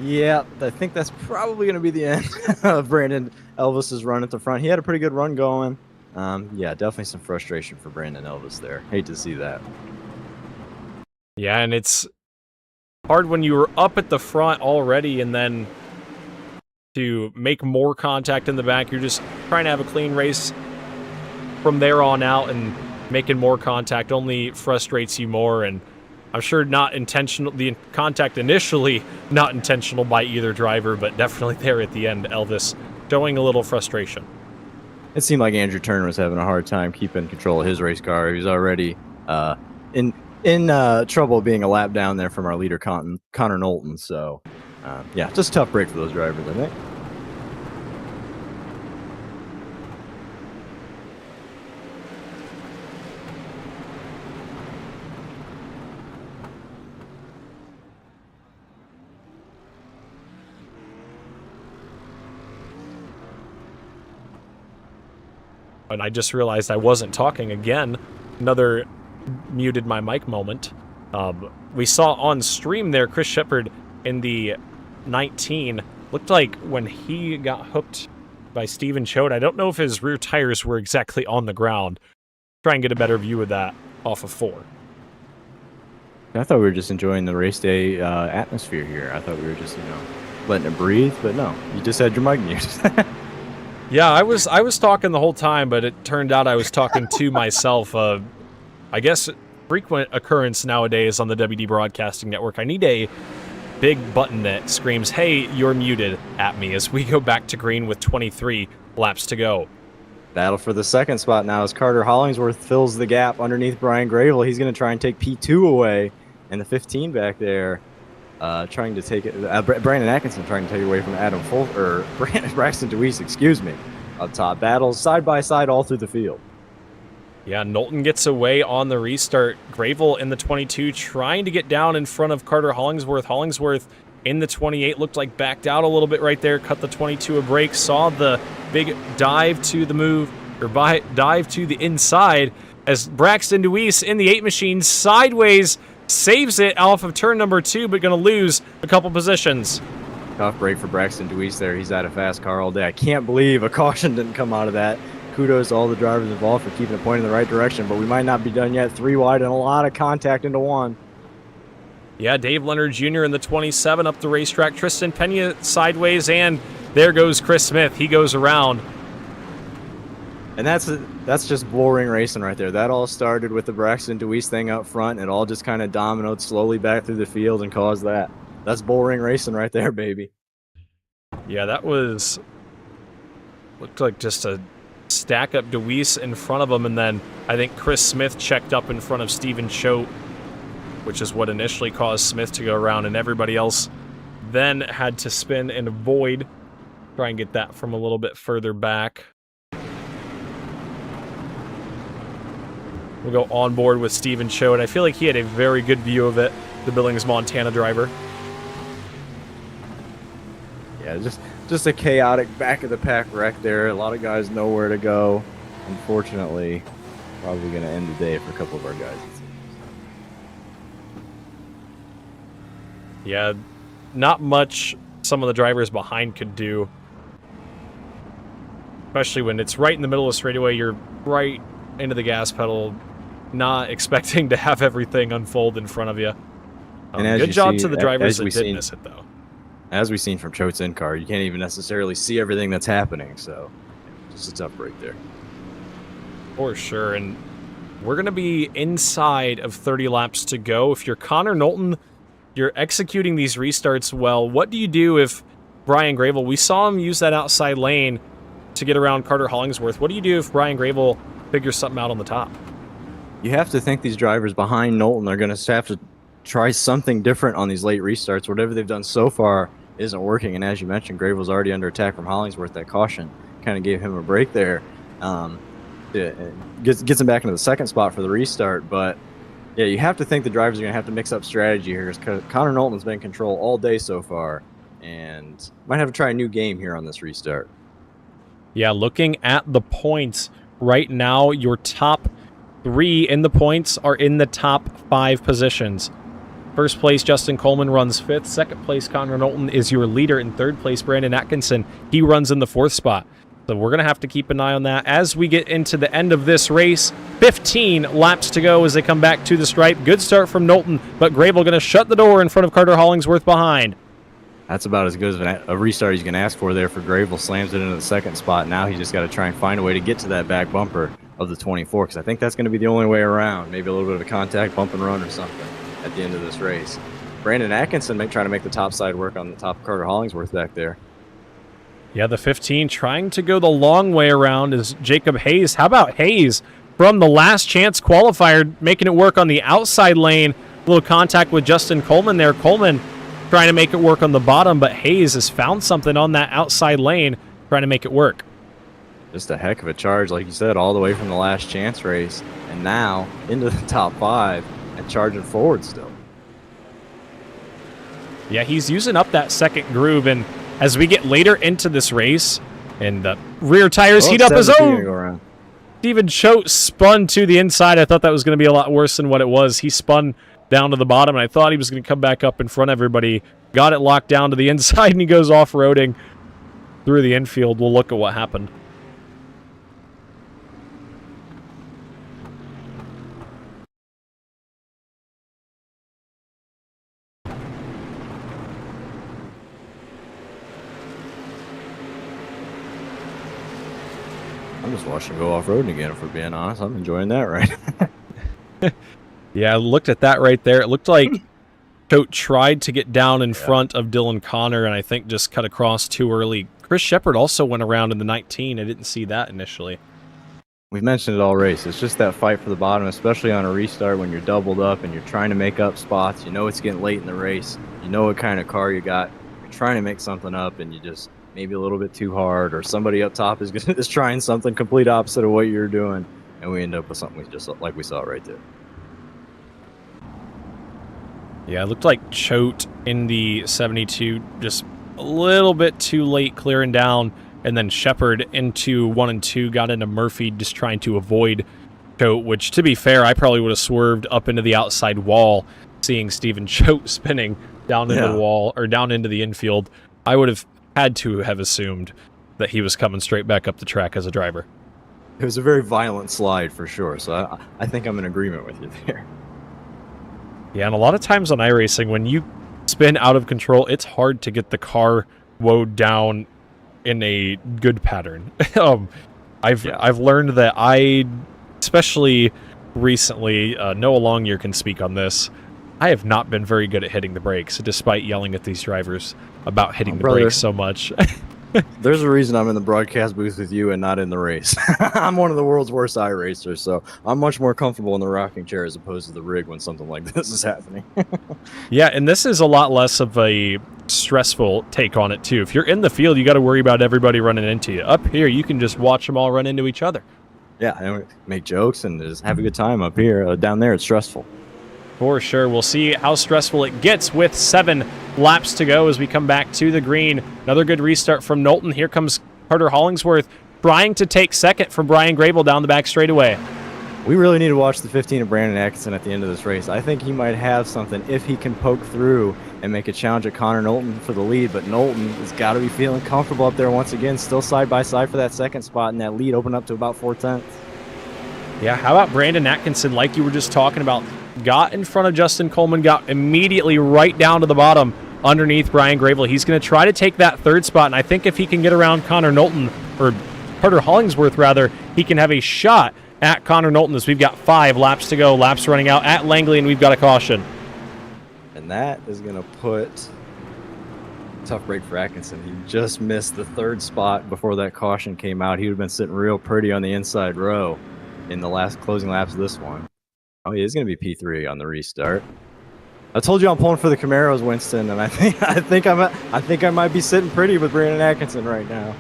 Yeah, I think that's probably going to be the end of Brandon Elvis's run at the front. He had a pretty good run going. Yeah, definitely some frustration for Brandon Elvis there. Hate to see that. Yeah, and it's hard when you were up at the front already and then to make more contact in the back. You're just trying to have a clean race from there on out, and making more contact only frustrates you more. And I'm sure not intentional, the contact initially not intentional by either driver, but definitely there at the end, Elvis showing a little frustration. It seemed like Andrew Turner was having a hard time keeping control of his race car. He was already in trouble being a lap down there from our leader, Connor Knowlton. So, yeah, just a tough break for those drivers, I think. And I just realized I wasn't talking again. Another muted my mic moment. We saw on stream there, Chris Shepard in the 19. Looked like when he got hooked by Steven Choate, I don't know if his rear tires were exactly on the ground. Try and get a better view of that off of 4. I thought we were just enjoying the race day atmosphere here. I thought we were just, letting it breathe, but no, you just had your mic muted. Yeah, I was talking the whole time, but it turned out I was talking to myself. I guess frequent occurrence nowadays on the WD Broadcasting Network. I need a big button that screams, "Hey, you're muted," at me as we go back to green with 23 laps to go. Battle for the second spot now as Carter Hollingsworth fills the gap underneath Brian Gravel. He's going to try and take P2 away, and the 15 back there trying to take it. Brandon Atkinson trying to take it away from Adam Braxton DeWeese, excuse me, up top. Battles side by side all through the field. Yeah, Knowlton gets away on the restart. Gravel in the 22 trying to get down in front of Carter Hollingsworth. Hollingsworth in the 28 looked like backed out a little bit right there, cut the 22 a break, saw the big dive to the move, or dive to the inside as Braxton DeWeese in the 8 machine sideways saves it off of turn number 2, but going to lose a couple positions. Tough break for Braxton DeWeese there. He's had a fast car all day. I can't believe a caution didn't come out of that. Kudos to all the drivers involved for keeping it pointing in the right direction, but we might not be done yet. 3 wide and a lot of contact into 1. Yeah, Dave Leonard Jr. in the 27 up the racetrack. Tristan Pena sideways, and there goes Chris Smith. He goes around. And that's just boring racing right there. That all started with the Braxton DeWeese thing up front. It all just kind of dominoed slowly back through the field and caused that. That's boring racing right there, baby. Yeah, that looked like just a stack up DeWeese in front of him, and then I think Chris Smith checked up in front of Steven Choate, which is what initially caused Smith to go around, and everybody else then had to spin and avoid. Try and get that from a little bit further back. We'll go on board with Steven Choate. I feel like he had a very good view of it, the Billings, Montana driver. Yeah, just a chaotic back of the pack wreck there. A lot of guys know where to go. Unfortunately, probably going to end the day for a couple of our guys. Yeah, not much some of the drivers behind could do. Especially when it's right in the middle of the straightaway, you're right into the gas pedal, not expecting to have everything unfold in front of you. Good job to the drivers that did miss it, though. As we've seen from Choate's in-car, you can't even necessarily see everything that's happening, so just a tough break there. For sure, and we're going to be inside of 30 laps to go. If you're Connor Knowlton, you're executing these restarts well. What do you do if Brian Gravel, we saw him use that outside lane to get around Carter Hollingsworth. What do you do if Brian Gravel figures something out on the top? You have to think these drivers behind Knowlton are going to have to try something different on these late restarts. Whatever they've done so far isn't working, and as you mentioned, Gravel's already under attack from Hollingsworth. That caution kind of gave him a break there. Yeah, gets him back into the second spot for the restart. But yeah, you have to think the drivers are going to have to mix up strategy here because Connor Knowlton's been in control all day so far and might have to try a new game here on this restart. Yeah, looking at the points right now, your top 3 in the points are in the top 5 positions. First place, Justin Coleman runs 5th. Second place, Connor Knowlton is your leader. In third place, Brandon Atkinson, he runs in the 4th spot. So we're going to have to keep an eye on that as we get into the end of this race. 15 laps to go as they come back to the stripe. Good start from Knowlton, but Grable going to shut the door in front of Carter Hollingsworth behind. That's about as good as a restart he's going to ask for there for Grable. Slams it into the second spot. Now he's just got to try and find a way to get to that back bumper of the 24 because I think that's going to be the only way around. Maybe a little bit of a contact, bump and run or something at the end of this race. Brandon Atkinson may try to make the top side work on the top of Carter Hollingsworth back there. Yeah, the 15 trying to go the long way around is Jacob Hayes. How about Hayes from the last chance qualifier making it work on the outside lane? A little contact with Justin Coleman there. Coleman trying to make it work on the bottom, but Hayes has found something on that outside lane trying to make it work. Just a heck of a charge, like you said, all the way from the last chance race and now into the top 5 and charging forward still. Yeah, he's using up that second groove, and as we get later into this race, and the rear tires heat up his own. Steven Choate spun to the inside. I thought that was going to be a lot worse than what it was. He spun down to the bottom, and I thought he was going to come back up in front of everybody. Got it locked down to the inside, and he goes off-roading through the infield. We'll look at what happened. I'm just watching him go off-roading again, if we're being honest. I'm enjoying that right. Yeah, I looked at that right there. It looked like Choate tried to get down in front of Dylan Connor, and I think just cut across too early. Chris Shepard also went around in the 19. I didn't see that initially. We've mentioned it all race. It's just that fight for the bottom, especially on a restart when you're doubled up and you're trying to make up spots. You know it's getting late in the race. You know what kind of car you got. You're trying to make something up, and you just maybe a little bit too hard, or somebody up top is trying something complete opposite of what you're doing, and we end up with something just like we saw right there. Yeah, it looked like Choate in the 72 just a little bit too late clearing down, and then Shepard into 1 and 2 got into Murphy just trying to avoid Choate, which, to be fair, I probably would have swerved up into the outside wall seeing Steven Choate spinning down into the wall, or down into the infield. I would have had to have assumed that he was coming straight back up the track as a driver. It was a very violent slide for sure, so I think I'm in agreement with you there. Yeah, and a lot of times on iRacing, when you spin out of control, it's hard to get the car woed down in a good pattern. I've learned that especially recently, Noah Longyear can speak on this, I have not been very good at hitting the brakes, despite yelling at these drivers about hitting the brakes so much. There's a reason I'm in the broadcast booth with you and not in the race. I'm one of the world's worst iRacers, so I'm much more comfortable in the rocking chair as opposed to the rig when something like this is happening. Yeah, and this is a lot less of a stressful take on it, too. If you're in the field, you got to worry about everybody running into you. Up here, you can just watch them all run into each other. Yeah, and make jokes and just have a good time up here. Down there, it's stressful. For sure. We'll see how stressful it gets with 7 laps to go as we come back to the green. Another good restart from Knowlton. Here comes Carter Hollingsworth trying to take second from Brian Grable down the back straightaway. We really need to watch the 15 of Brandon Atkinson at the end of this race. I think he might have something if he can poke through and make a challenge at Connor Knowlton for the lead, but Knowlton has got to be feeling comfortable up there once again, still side by side for that second spot, and that lead opened up to about 4/10. Yeah, how about Brandon Atkinson, like you were just talking about, got in front of Justin Coleman, got immediately right down to the bottom underneath Brian Grable. He's going to try to take that third spot, and I think if he can get around Connor Knowlton, or Carter Hollingsworth rather, he can have a shot at Connor Knowlton as we've got 5 laps to go. Laps running out at Langley, and we've got a caution. And that is going to put tough break for Atkinson. He just missed the third spot before that caution came out. He would have been sitting real pretty on the inside row in the last closing laps of this one. Oh, he is going to be P3 on the restart. I told you I'm pulling for the Camaros, Winston, and I think I might be sitting pretty with Brandon Atkinson right now.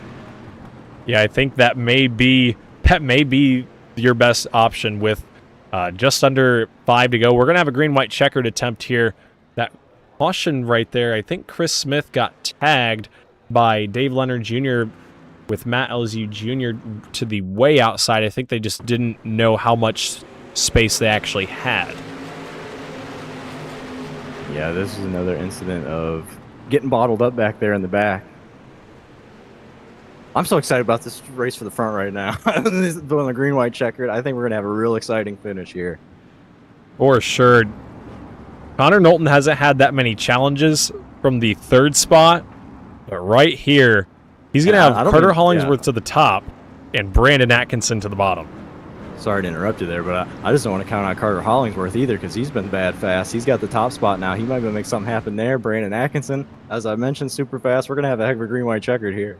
Yeah, I think that may be your best option with just under 5 to go. We're going to have a green-white checkered attempt here. That caution right there, I think Chris Smith got tagged by Dave Leonard Jr. with Matt LZU Jr. to the way outside. I think they just didn't know how much space they actually had. Yeah, this is another incident of getting bottled up back there in the back. I'm so excited about this race for the front right now. Doing the green-white checkered, I think we're going to have a real exciting finish here. For sure. Connor Knowlton hasn't had that many challenges from the 3rd spot, but right here, he's going to have Carter Hollingsworth to the top and Brandon Atkinson to the bottom. Sorry to interrupt you there, but I just don't want to count on Carter Hollingsworth either because he's been bad fast. He's got the top spot now. He might be able to make something happen there. Brandon Atkinson, as I mentioned, super fast. We're going to have a heck of a green-white checkered here.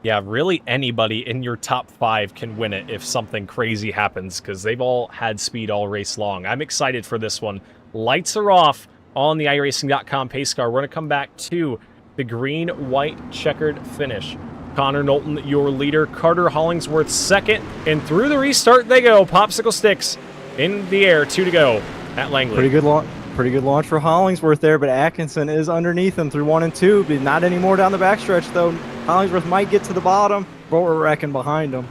Yeah, really anybody in your top 5 can win it if something crazy happens because they've all had speed all race long. I'm excited for this one. Lights are off on the iRacing.com pace car. We're going to come back to the green-white checkered finish. Connor Knowlton, your leader. Carter Hollingsworth, second. And through the restart they go. Popsicle sticks in the air. 2 to go at Langley. Pretty good launch for Hollingsworth there, but Atkinson is underneath him through 1 and 2. But not anymore down the backstretch, though. Hollingsworth might get to the bottom, but we're wrecking behind him.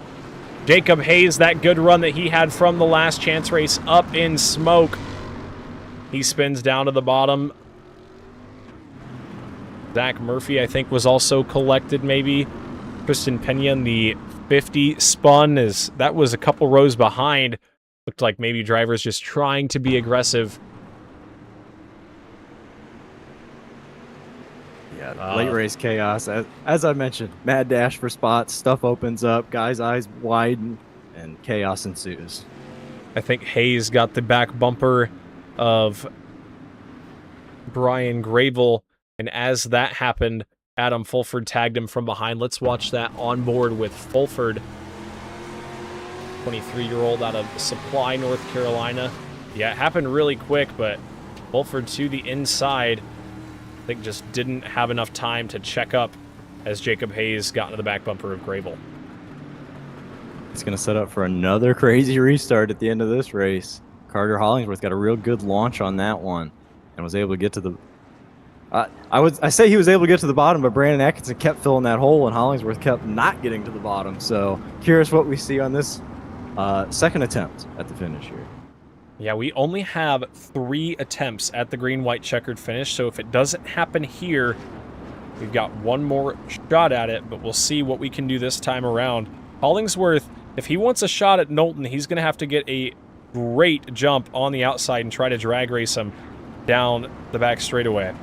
Jacob Hayes, that good run that he had from the last chance race, up in smoke. He spins down to the bottom. Zach Murphy, I think, was also collected, maybe. Tristan Pena in the 50 spun, as that was a couple rows behind. Looked like maybe drivers just trying to be aggressive. Yeah, late race chaos. As I mentioned, mad dash for spots, stuff opens up, guys' eyes widen, and chaos ensues. I think Hayes got the back bumper of Brian Gravel, and as that happened, Adam Fulford tagged him from behind. Let's watch that on board with Fulford, 23-year-old out of Supply, North Carolina. Yeah, it happened really quick, but Fulford to the inside, I think just didn't have enough time to check up as Jacob Hayes got into the back bumper of Gravel. It's going to set up for another crazy restart at the end of this race. Carter Hollingsworth got a real good launch on that one and was able to get to the... I say he was able to get to the bottom, but Brandon Atkinson kept filling that hole, and Hollingsworth kept not getting to the bottom. So curious what we see on this second attempt at the finish here. Yeah, we only have 3 attempts at the green-white checkered finish, so if it doesn't happen here, we've got one more shot at it, but we'll see what we can do this time around. Hollingsworth, if he wants a shot at Knowlton, he's going to have to get a great jump on the outside and try to drag race him down the back straightaway.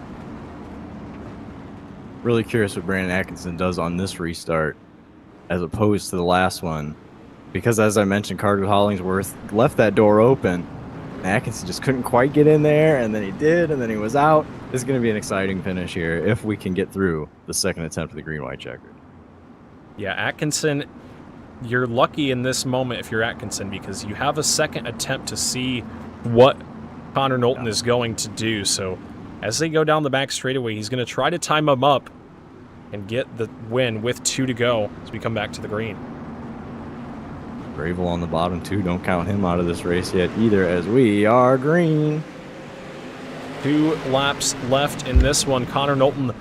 Really curious what Brandon Atkinson does on this restart as opposed to the last one. Because as I mentioned, Carter Hollingsworth left that door open. Atkinson just couldn't quite get in there, and then he did, and then he was out. This is going to be an exciting finish here if we can get through the second attempt of the green-white checkered. Yeah, Atkinson, you're lucky in this moment if you're Atkinson because you have a second attempt to see what Connor Knowlton is going to do. So as they go down the back straightaway, he's going to try to time him up and get the win with 2 to go as we come back to the green. Gravel on the bottom, too. Don't count him out of this race yet either, as we are green. 2 laps left in this one. Connor Knowlton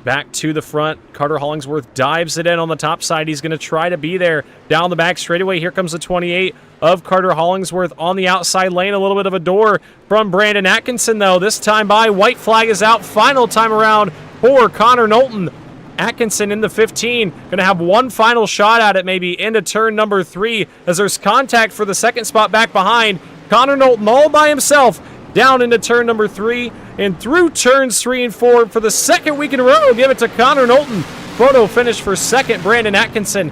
back to the front. Carter Hollingsworth dives it in on the top side. He's going to try to be there down the back straightaway. Here comes the 28 of Carter Hollingsworth on the outside lane. A little bit of a door from Brandon Atkinson, though. This time by, white flag is out. Final time around for Connor Knowlton. Atkinson in the 15, going to have one final shot at it maybe into turn number 3 as there's contact for the second spot back behind. Connor Knowlton all by himself down into turn number 3 and through turns 3 and 4 for the second week in a row. Give it to Connor Knowlton. Photo finish for second. Brandon Atkinson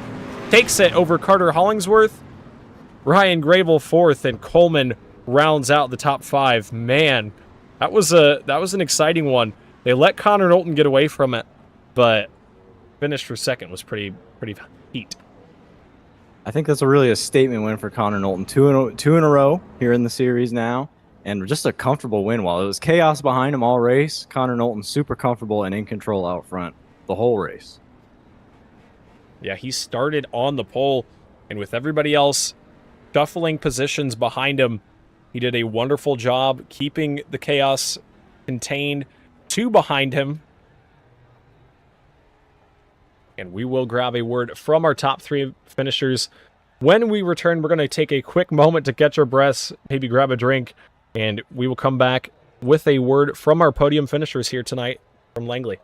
takes it over Carter Hollingsworth. Ryan Gravel 4th, and Coleman rounds out the top 5. Man, that was an exciting one. They let Connor Knowlton get away from it, but finish for second was pretty heat. I think that's really a statement win for Connor Knowlton. Two in a row here in the series now, and just a comfortable win. While it was chaos behind him all race, Connor Knowlton super comfortable and in control out front the whole race. Yeah, he started on the pole And with everybody else shuffling positions behind him, he did a wonderful job keeping the chaos contained. 2 behind him. And we will grab a word from our top 3 finishers. When we return, we're going to take a quick moment to catch our breaths, maybe grab a drink, and we will come back with a word from our podium finishers here tonight from Langley.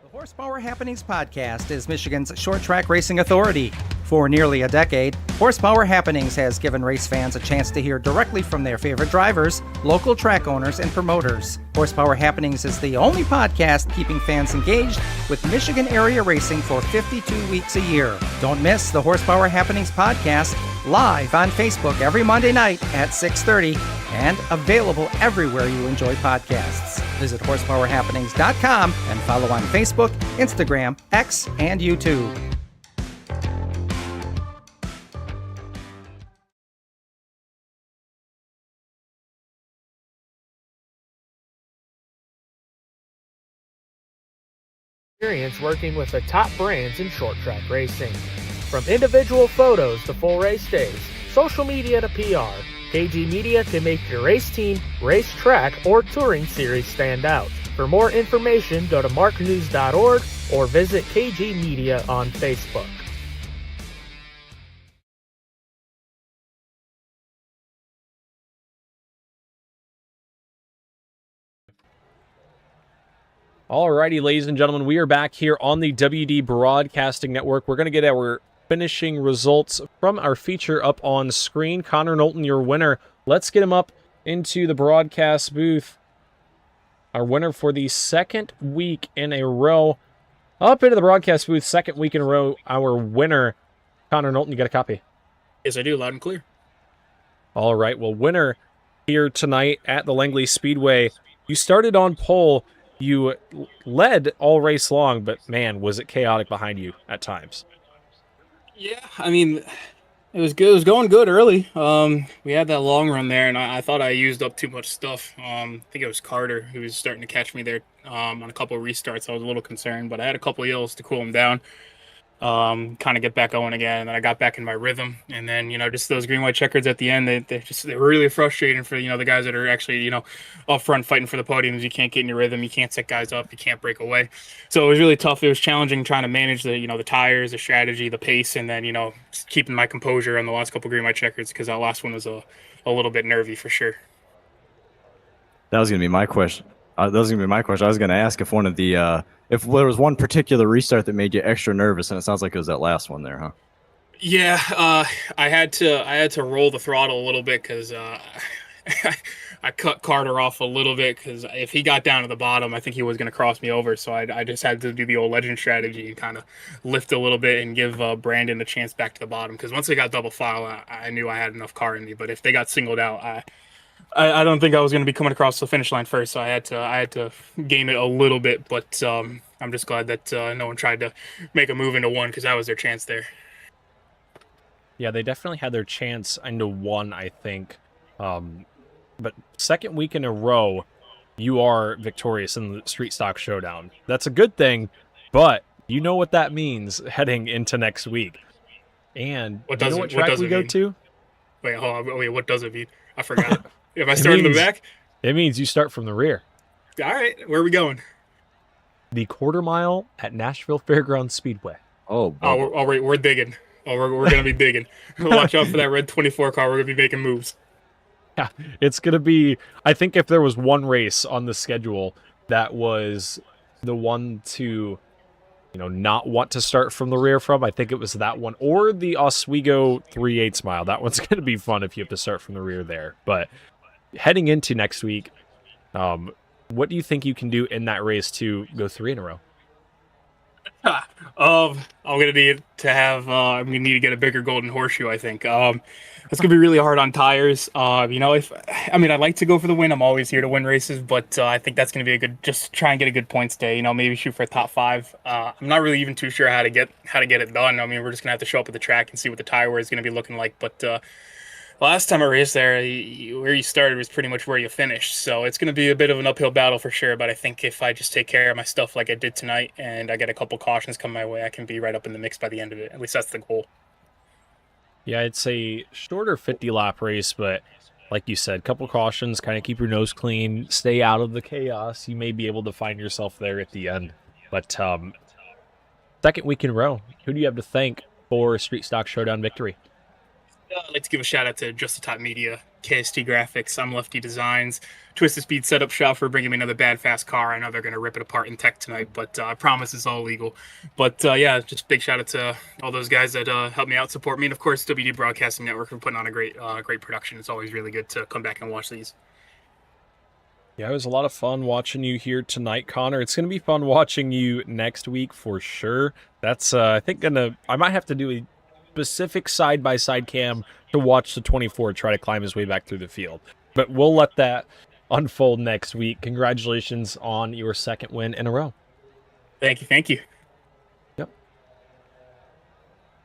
The Horsepower Happenings podcast is Michigan's short track racing authority. For nearly a decade, Horsepower Happenings has given race fans a chance to hear directly from their favorite drivers, local track owners, and promoters. Horsepower Happenings is the only podcast keeping fans engaged with Michigan area racing for 52 weeks a year. Don't miss the Horsepower Happenings podcast live on Facebook every Monday night at 6:30 and available everywhere you enjoy podcasts. Visit horsepowerhappenings.com and follow on Facebook, Instagram, X, and YouTube. Experience working with the top brands in short track racing. From individual photos to full race days, social media to PR, KG Media can make your race team, race track, or touring series stand out. For more information, go to marknews.org or visit KG Media on Facebook. Alrighty, ladies and gentlemen, we are back here on the WD Broadcasting Network. We're going to get our finishing results from our feature up on screen. Connor Knowlton, your winner. Let's get him up into the broadcast booth. Our winner for the second week in a row. Up into the broadcast booth, second week in a row, our winner, Connor Knowlton. You got a copy? Yes, I do, loud and clear. All right, well, winner here tonight at the Langley Speedway. You started on pole. You led all race long, but man, was it chaotic behind you at times. Yeah, I mean, it was good. It was going good early. We had that long run there, and I thought I used up too much stuff. I think it was Carter who was starting to catch me there on a couple of restarts. I was a little concerned, but I had a couple of yells to cool him down. Kind of get back going again, and then I got back in my rhythm, and then just those green white checkers at the end, they're really frustrating for the guys that are actually up front fighting for the podiums. You can't get in your rhythm, you can't set guys up, you can't break away. So it was really tough. It was challenging trying to manage the tires, the strategy, the pace, and then just keeping my composure on the last couple green white checkers, because that last one was a little bit nervy for sure. That was going to be my question. I was going to ask if one of the if there was one particular restart that made you extra nervous, and it sounds like it was that last one there, huh? Yeah, I had to roll the throttle a little bit because I cut Carter off a little bit, because if he got down to the bottom, I think he was going to cross me over. So I just had to do the old legend strategy and kind of lift a little bit and give Brandon a chance back to the bottom, because once they got double file, I knew I had enough car in me. But if they got singled out, I don't think I was going to be coming across the finish line first, so I had to game it a little bit. But I'm just glad that no one tried to make a move into one, because that was their chance there. Yeah, they definitely had their chance into one, I think. But second week in a row, you are victorious in the Street Stock Showdown. That's a good thing, but you know what that means heading into next week. And What do you know what track we go to? Wait, hold on. Wait, what does it mean? I forgot. If I start in the back? It means you start from the rear. All right, where are we going? The quarter mile at Nashville Fairgrounds Speedway. We're digging. We're going to be digging. Watch out for that red 24 car. We're going to be making moves. Yeah, it's going to be, I think if there was one race on the schedule that was the one to, not want to start from the rear from, I think it was that one, or the Oswego 3/8 mile. That one's going to be fun if you have to start from the rear there. But heading into next week, what do you think you can do in that race to go 3 in a row? I'm gonna need to get a bigger golden horseshoe, I think. It's gonna be really hard on tires. I'd like to go for the win. I'm always here to win races, but I think that's gonna be just try and get a good points day. Maybe shoot for a top 5. I'm not really even too sure how to get it done. I mean, we're just gonna have to show up at the track and see what the tire wear is gonna be looking like. But Last time I raced there, where you started was pretty much where you finished. So it's going to be a bit of an uphill battle for sure. But I think if I just take care of my stuff like I did tonight and I get a couple cautions come my way, I can be right up in the mix by the end of it. At least that's the goal. Yeah, it's a shorter 50-lap race, but like you said, couple cautions, kind of keep your nose clean, stay out of the chaos. You may be able to find yourself there at the end. But second week in a row, who do you have to thank for Street Stock Showdown victory? I'd like to give a shout out to Just the Top Media, KST Graphics, I'm Lefty Designs, Twisted Speed Setup Shop for bringing me another bad fast car. I know they're going to rip it apart in tech tonight, but I promise it's all legal. But yeah, just big shout out to all those guys that help me out, support me, and of course WD Broadcasting Network for putting on a great production. It's always really good to come back and watch these. Yeah, it was a lot of fun watching you here tonight, Connor. It's going to be fun watching you next week for sure. That's, I think, I might have to do a specific side-by-side cam to watch the 24 try to climb his way back through the field. But we'll let that unfold next week. Congratulations on your second win in a row. Thank you. Yep.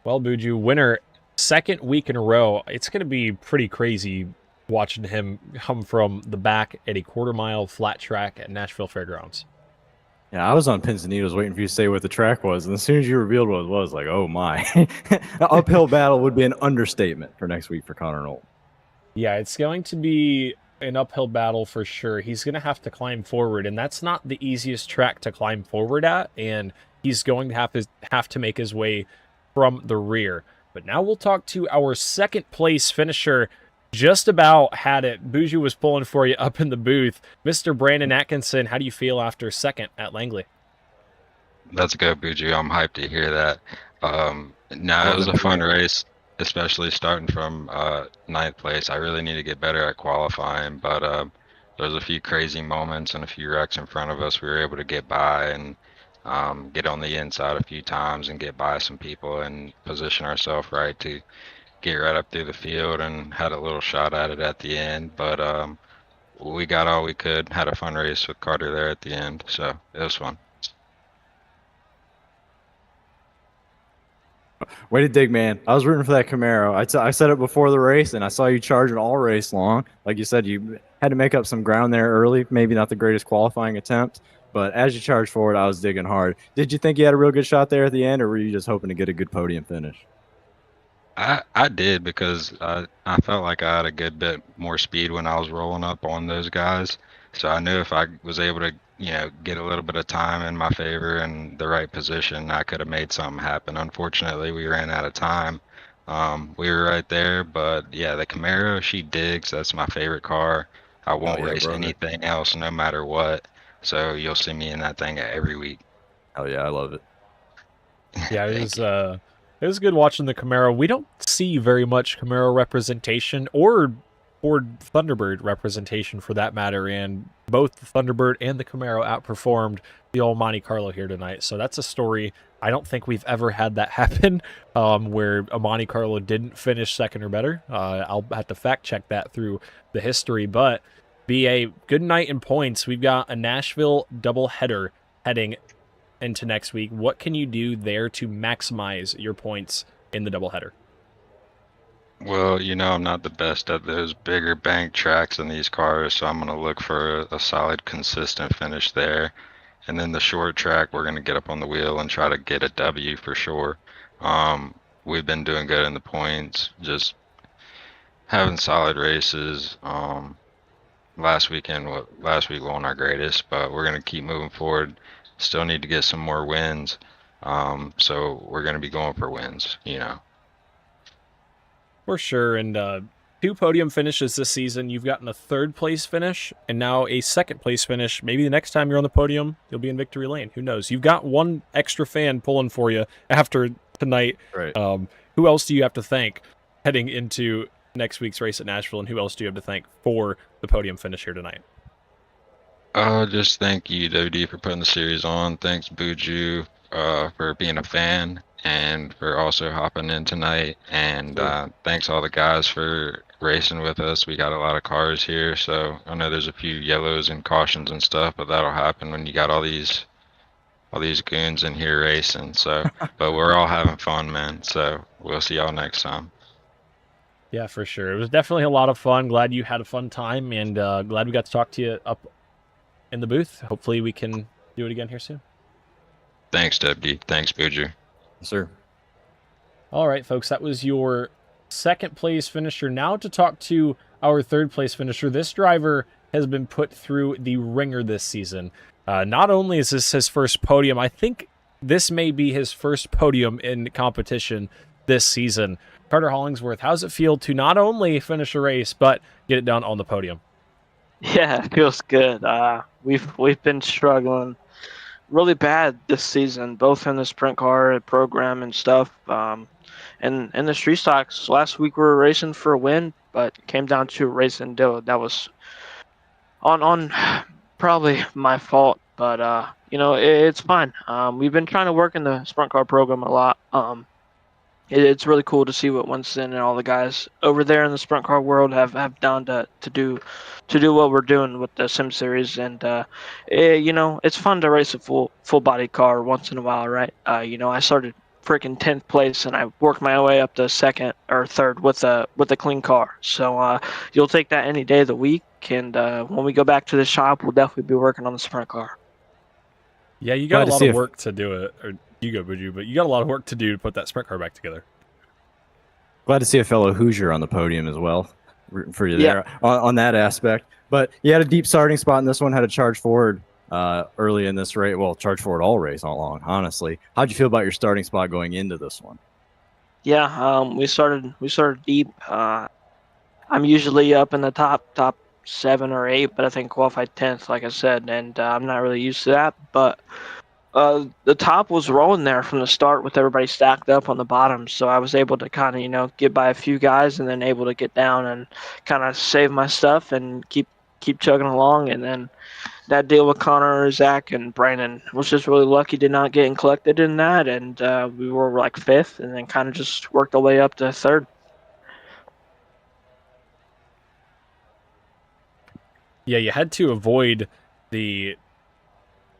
Well, Buju, winner, second week in a row. It's going to be pretty crazy watching him come from the back at a quarter-mile flat track at Nashville Fairgrounds. Yeah, I was on pins and needles waiting for you to say what the track was, and as soon as you revealed what it was, like, oh my. An uphill battle would be an understatement for next week for Connor Knoll. Yeah, it's going to be an uphill battle for sure. He's going to have to climb forward, and that's not the easiest track to climb forward at, and he's going to have to make his way from the rear. But now we'll talk to our second place finisher. Just about had it. Buju was pulling for you up in the booth. Mr. Brandon Atkinson, how do you feel after second at Langley? Let's go, Buju. I'm hyped to hear that. It was a fun race, especially starting from ninth place. I really need to get better at qualifying, but there was a few crazy moments and a few wrecks in front of us. We were able to get by and get on the inside a few times and get by some people and position ourselves right to get right up through the field, and had a little shot at it at the end. But we got all we could. Had a fun race with Carter there at the end, so it was fun. Way to dig, man. I was rooting for that Camaro. I said it before the race, and I saw you charging all race long. Like you said, you had to make up some ground there early. Maybe not the greatest qualifying attempt, but as you charged forward, I was digging hard. Did you think you had a real good shot there at the end, or were you just hoping to get a good podium finish? I did, because I felt like I had a good bit more speed when I was rolling up on those guys. So I knew if I was able to, get a little bit of time in my favor and the right position, I could have made something happen. Unfortunately, we ran out of time. We were right there, but yeah, the Camaro, she digs. That's my favorite car. I won't race anything else, no matter what. So you'll see me in that thing every week. Oh yeah, I love it. Yeah, it was good watching the Camaro. We don't see very much Camaro representation or Ford Thunderbird representation for that matter, and both the Thunderbird and the Camaro outperformed the old Monte Carlo here tonight. So that's a story. I don't think we've ever had that happen, where a Monte Carlo didn't finish second or better. I'll have to fact check that through the history, but be a good night in points. We've got a Nashville doubleheader heading into next week. What can you do there to maximize your points in the doubleheader? Well, I'm not the best at those bigger bank tracks in these cars, so I'm going to look for a solid, consistent finish there. And then the short track, we're going to get up on the wheel and try to get a W for sure. We've been doing good in the points, just having solid races. Last week wasn't our greatest, but we're going to keep moving forward. Still need to get some more wins. So we're going to be going for wins, For sure, and 2 podium finishes this season. You've gotten a 3rd place finish, and now a 2nd place finish. Maybe the next time you're on the podium, you'll be in victory lane. Who knows? You've got one extra fan pulling for you after tonight. Right. Who else do you have to thank heading into next week's race at Nashville, and who else do you have to thank for the podium finish here tonight? Just thank you, WD, for putting the series on. Thanks, Buju, for being a fan and for also hopping in tonight. And thanks all the guys for racing with us. We got a lot of cars here, so I know there's a few yellows and cautions and stuff, but that'll happen when you got all these goons in here racing. So, but we're all having fun, man. So we'll see y'all next time. Yeah, for sure. It was definitely a lot of fun. Glad you had a fun time, and glad we got to talk to you up in the booth. Hopefully we can do it again here soon. Thanks, Deputy. Thanks, Booger. Yes, sir. All right, folks, that was your second place finisher. Now to talk to our third place finisher. This driver has been put through the ringer this season. Not only is this his first podium, I think this may be his first podium in competition this season. Carter Hollingsworth, how's it feel to not only finish a race, but get it done on the podium? Yeah, it feels good. We've been struggling really bad this season, both in the sprint car program and stuff. And in the street stocks, last week we were racing for a win, but it came down to a race and that was on probably my fault. But it's fine. We've been trying to work in the sprint car program a lot. It's really cool to see what Winston and all the guys over there in the sprint car world have done to do what we're doing with the Sim Series, and it's fun to race a full body car once in a while, right? I started freaking 10th place, and I worked my way up to second or third with a clean car. So you'll take that any day of the week, and when we go back to the shop, we'll definitely be working on the sprint car. Yeah, you got a lot of work to do it. Or you go, Buju, but you got a lot of work to do to put that sprint car back together. Glad to see a fellow Hoosier on the podium as well. Rooting for you there on that aspect. But you had a deep starting spot in this one, had to charge forward early in this race. Well, charge forward all race, all along, honestly. How'd you feel about your starting spot going into this one? Yeah, we started deep. I'm usually up in the top 7 or 8, but I think qualified 10th, like I said, and I'm not really used to that. But the top was rolling there from the start with everybody stacked up on the bottom, so I was able to kind of get by a few guys and then able to get down and kind of save my stuff and keep chugging along. And then that deal with Connor, Zach, and Brandon was just really lucky to not getting collected in that, and we were like 5th, and then kind of just worked our way up to 3rd. Yeah, you had to avoid the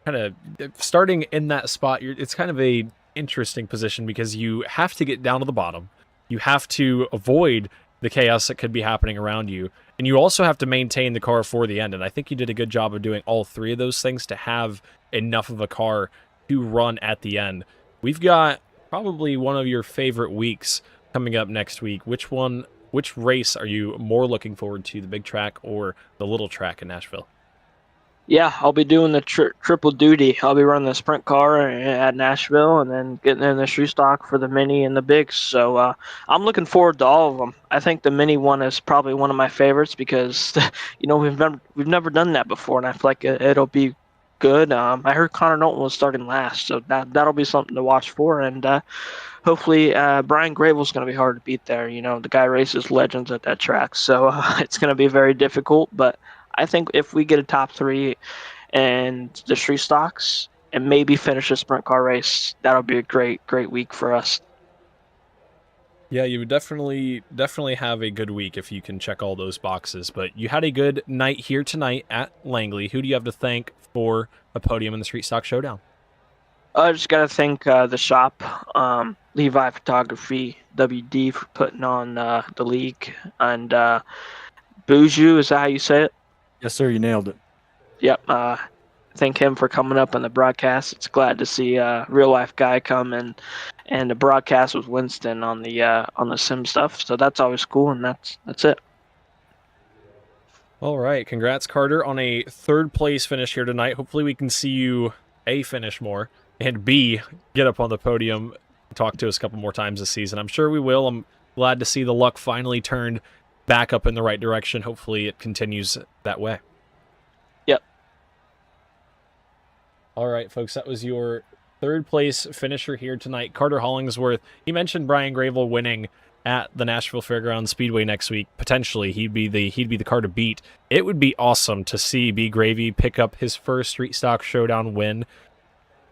kind of starting in that spot. It's kind of a interesting position because you have to get down to the bottom. You have to avoid the chaos that could be happening around you. And you also have to maintain the car for the end. And I think you did a good job of doing all 3 of those things to have enough of a car to run at the end. We've got probably one of your favorite weeks coming up next week. Which race are you more looking forward to, the big track or the little track in Nashville? Yeah, I'll be doing the triple duty. I'll be running the sprint car at Nashville and then getting in the street stock for the mini and the bigs. So I'm looking forward to all of them. I think the mini one is probably one of my favorites because we've never done that before, and I feel like it'll be good. I heard Connor Knowlton was starting last, so that'll be something to watch for. And hopefully Brian Gravel's going to be hard to beat there. The guy races legends at that track, so it's going to be very difficult. But I think if we get a top 3 and the street stocks and maybe finish a sprint car race, that'll be a great week for us. Yeah, you would definitely have a good week if you can check all those boxes. But you had a good night here tonight at Langley. Who do you have to thank for a podium in the Street Stock Showdown? I just got to thank the shop, Levi Photography, WD, for putting on the league. And Buju, is that how you say it? Yes, sir. You nailed it. Yep. Thank him for coming up on the broadcast. It's glad to see a real life guy come and the broadcast was Winston on the sim stuff. So that's always cool, and that's it. All right, congrats, Carter, on a 3rd place finish here tonight. Hopefully, we can see you A, finish more, and B, get up on the podium, talk to us a couple more times this season. I'm sure we will. I'm glad to see the luck finally turned back up in the right direction. Hopefully, it continues that way. Yep. All right, folks, that was your 3rd place finisher here tonight, Carter Hollingsworth. You mentioned Brian Gravel winning at the Nashville Fairgrounds Speedway next week. Potentially, he'd be the car to beat. It would be awesome to see B Gravy pick up his first Street Stock Showdown win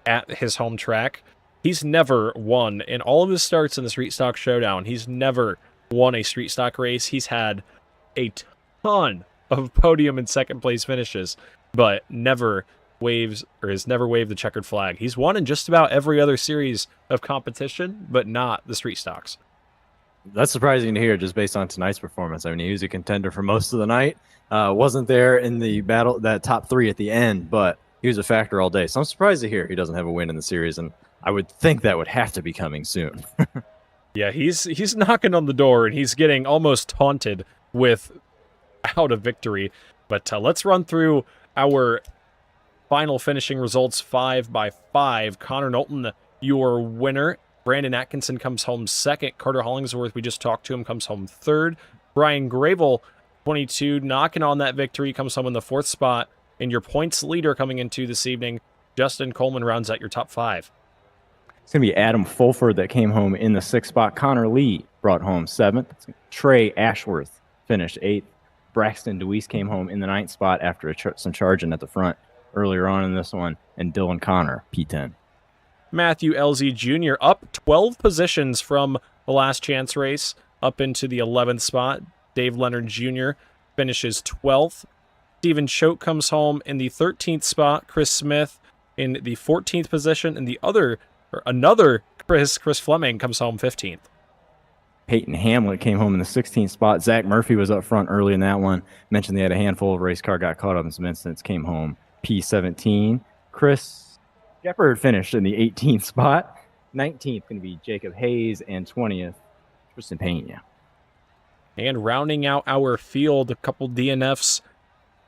at his home track. He's never won in all of his starts in the Street Stock Showdown. He's never won a street stock race. He's had a ton of podium and 2nd place finishes, but has never waved the checkered flag. He's won in just about every other series of competition, but not the street stocks. That's surprising to hear just based on tonight's performance. I mean, he was a contender for most of the night. Wasn't there in the battle, that top 3 at the end, but he was a factor all day. So I'm surprised to hear he doesn't have a win in the series, and I would think that would have to be coming soon. Yeah, he's knocking on the door, and he's getting almost taunted with out a victory. But let's run through our final finishing results 5x5. Connor Knowlton, your winner. Brandon Atkinson comes home second. Carter Hollingsworth, we just talked to him, comes home third. Brian Gravel, 22, knocking on that victory, comes home in the 4th spot. And your points leader coming into this evening, Justin Coleman, rounds out your top 5. It's going to be Adam Fulford that came home in the 6th spot. Connor Lee brought home 7th. Trey Ashworth finished 8th. Braxton DeWeese came home in the 9th spot after some charging at the front earlier on in this one. And Dylan Connor, P10. Matthew LZ Jr. up 12 positions from the last chance race up into the 11th spot. Dave Leonard Jr. finishes 12th. Stephen Choate comes home in the 13th spot. Chris Smith in the 14th position. And another Chris Fleming comes home 15th. Peyton Hamlet came home in the 16th spot. Zach Murphy was up front early in that one. Mentioned they had a handful of race car, got caught up in some incidents, came home P17. Chris Shepard finished in the 18th spot. 19th going to be Jacob Hayes, and 20th, Tristan Pena. And rounding out our field, a couple DNFs.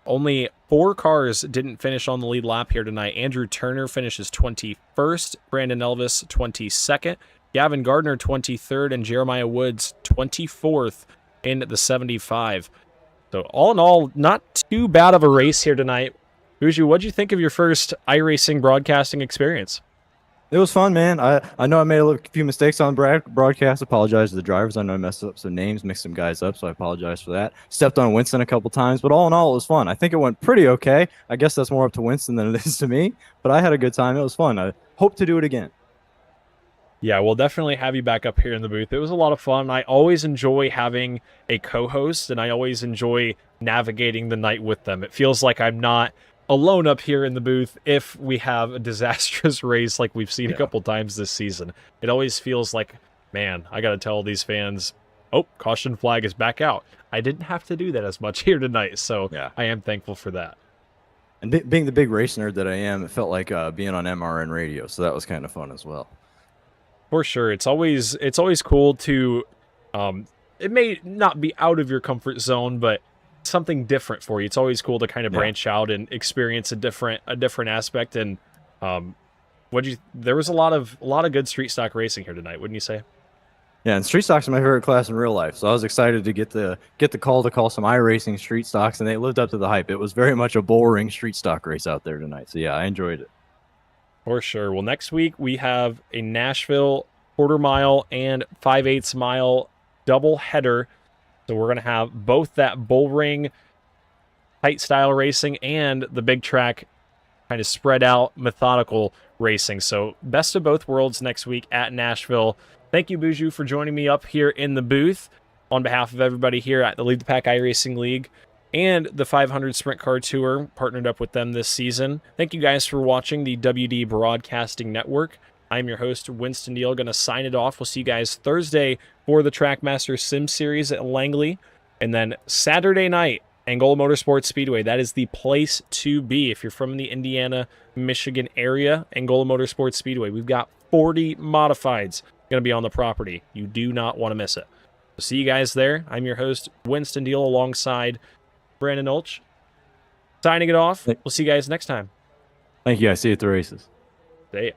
Only 4 cars didn't finish on the lead lap here tonight. Andrew Turner finishes 21st. Brandon Elvis, 22nd. Gavin Gardner, 23rd. And Jeremiah Woods, 24th in the 75. So all in all, not too bad of a race here tonight. Buju, what'd you think of your first iRacing broadcasting experience? It was fun, man. I know I made a few mistakes on broadcast. Apologize to the drivers. I know I messed up some names, mixed some guys up, so I apologize for that. Stepped on Winston a couple times, but all in all, it was fun. I think it went pretty okay. I guess that's more up to Winston than it is to me, but I had a good time. It was fun. I hope to do it again. Yeah, we'll definitely have you back up here in the booth. It was a lot of fun. I always enjoy having a co-host, and I always enjoy navigating the night with them. It feels like I'm not alone up here in the booth if we have a disastrous race like we've seen a couple times this season. It always feels like, man, I got to tell these fans, oh, caution flag is back out. I didn't have to do that as much here tonight, so I am thankful for that. And being the big race nerd that I am, it felt like being on MRN radio, so that was kind of fun as well. For sure. It's always cool to, it may not be out of your comfort zone, but something different for you. It's always cool to kind of branch out and experience a different aspect. And there was a lot of good street stock racing here tonight, wouldn't you say? Yeah, and street stocks are my favorite class in real life, so I was excited to get the call to call some iRacing street stocks, and they lived up to the hype. It was very much a bull ring street stock race out there tonight. So yeah, I enjoyed it. For sure. Well, next week we have a Nashville quarter mile and 5/8 mile double header. So we're going to have both that bull ring tight style racing and the big track kind of spread out methodical racing. So best of both worlds next week at Nashville. Thank you, Buju, for joining me up here in the booth on behalf of everybody here at the Lead the Pack iRacing League and the 500 Sprint Car Tour, partnered up with them this season. Thank you guys for watching the WD Broadcasting Network. I'm your host, Winston Deal, going to sign it off. We'll see you guys Thursday for the Trackmaster Sim Series at Langley. And then Saturday night, Angola Motorsports Speedway. That is the place to be. If you're from the Indiana, Michigan area, Angola Motorsports Speedway. We've got 40 modifieds going to be on the property. You do not want to miss it. So see you guys there. I'm your host, Winston Deal, alongside Brandon Ulch. Signing it off. We'll see you guys next time. Thank you guys. See you at the races. See ya.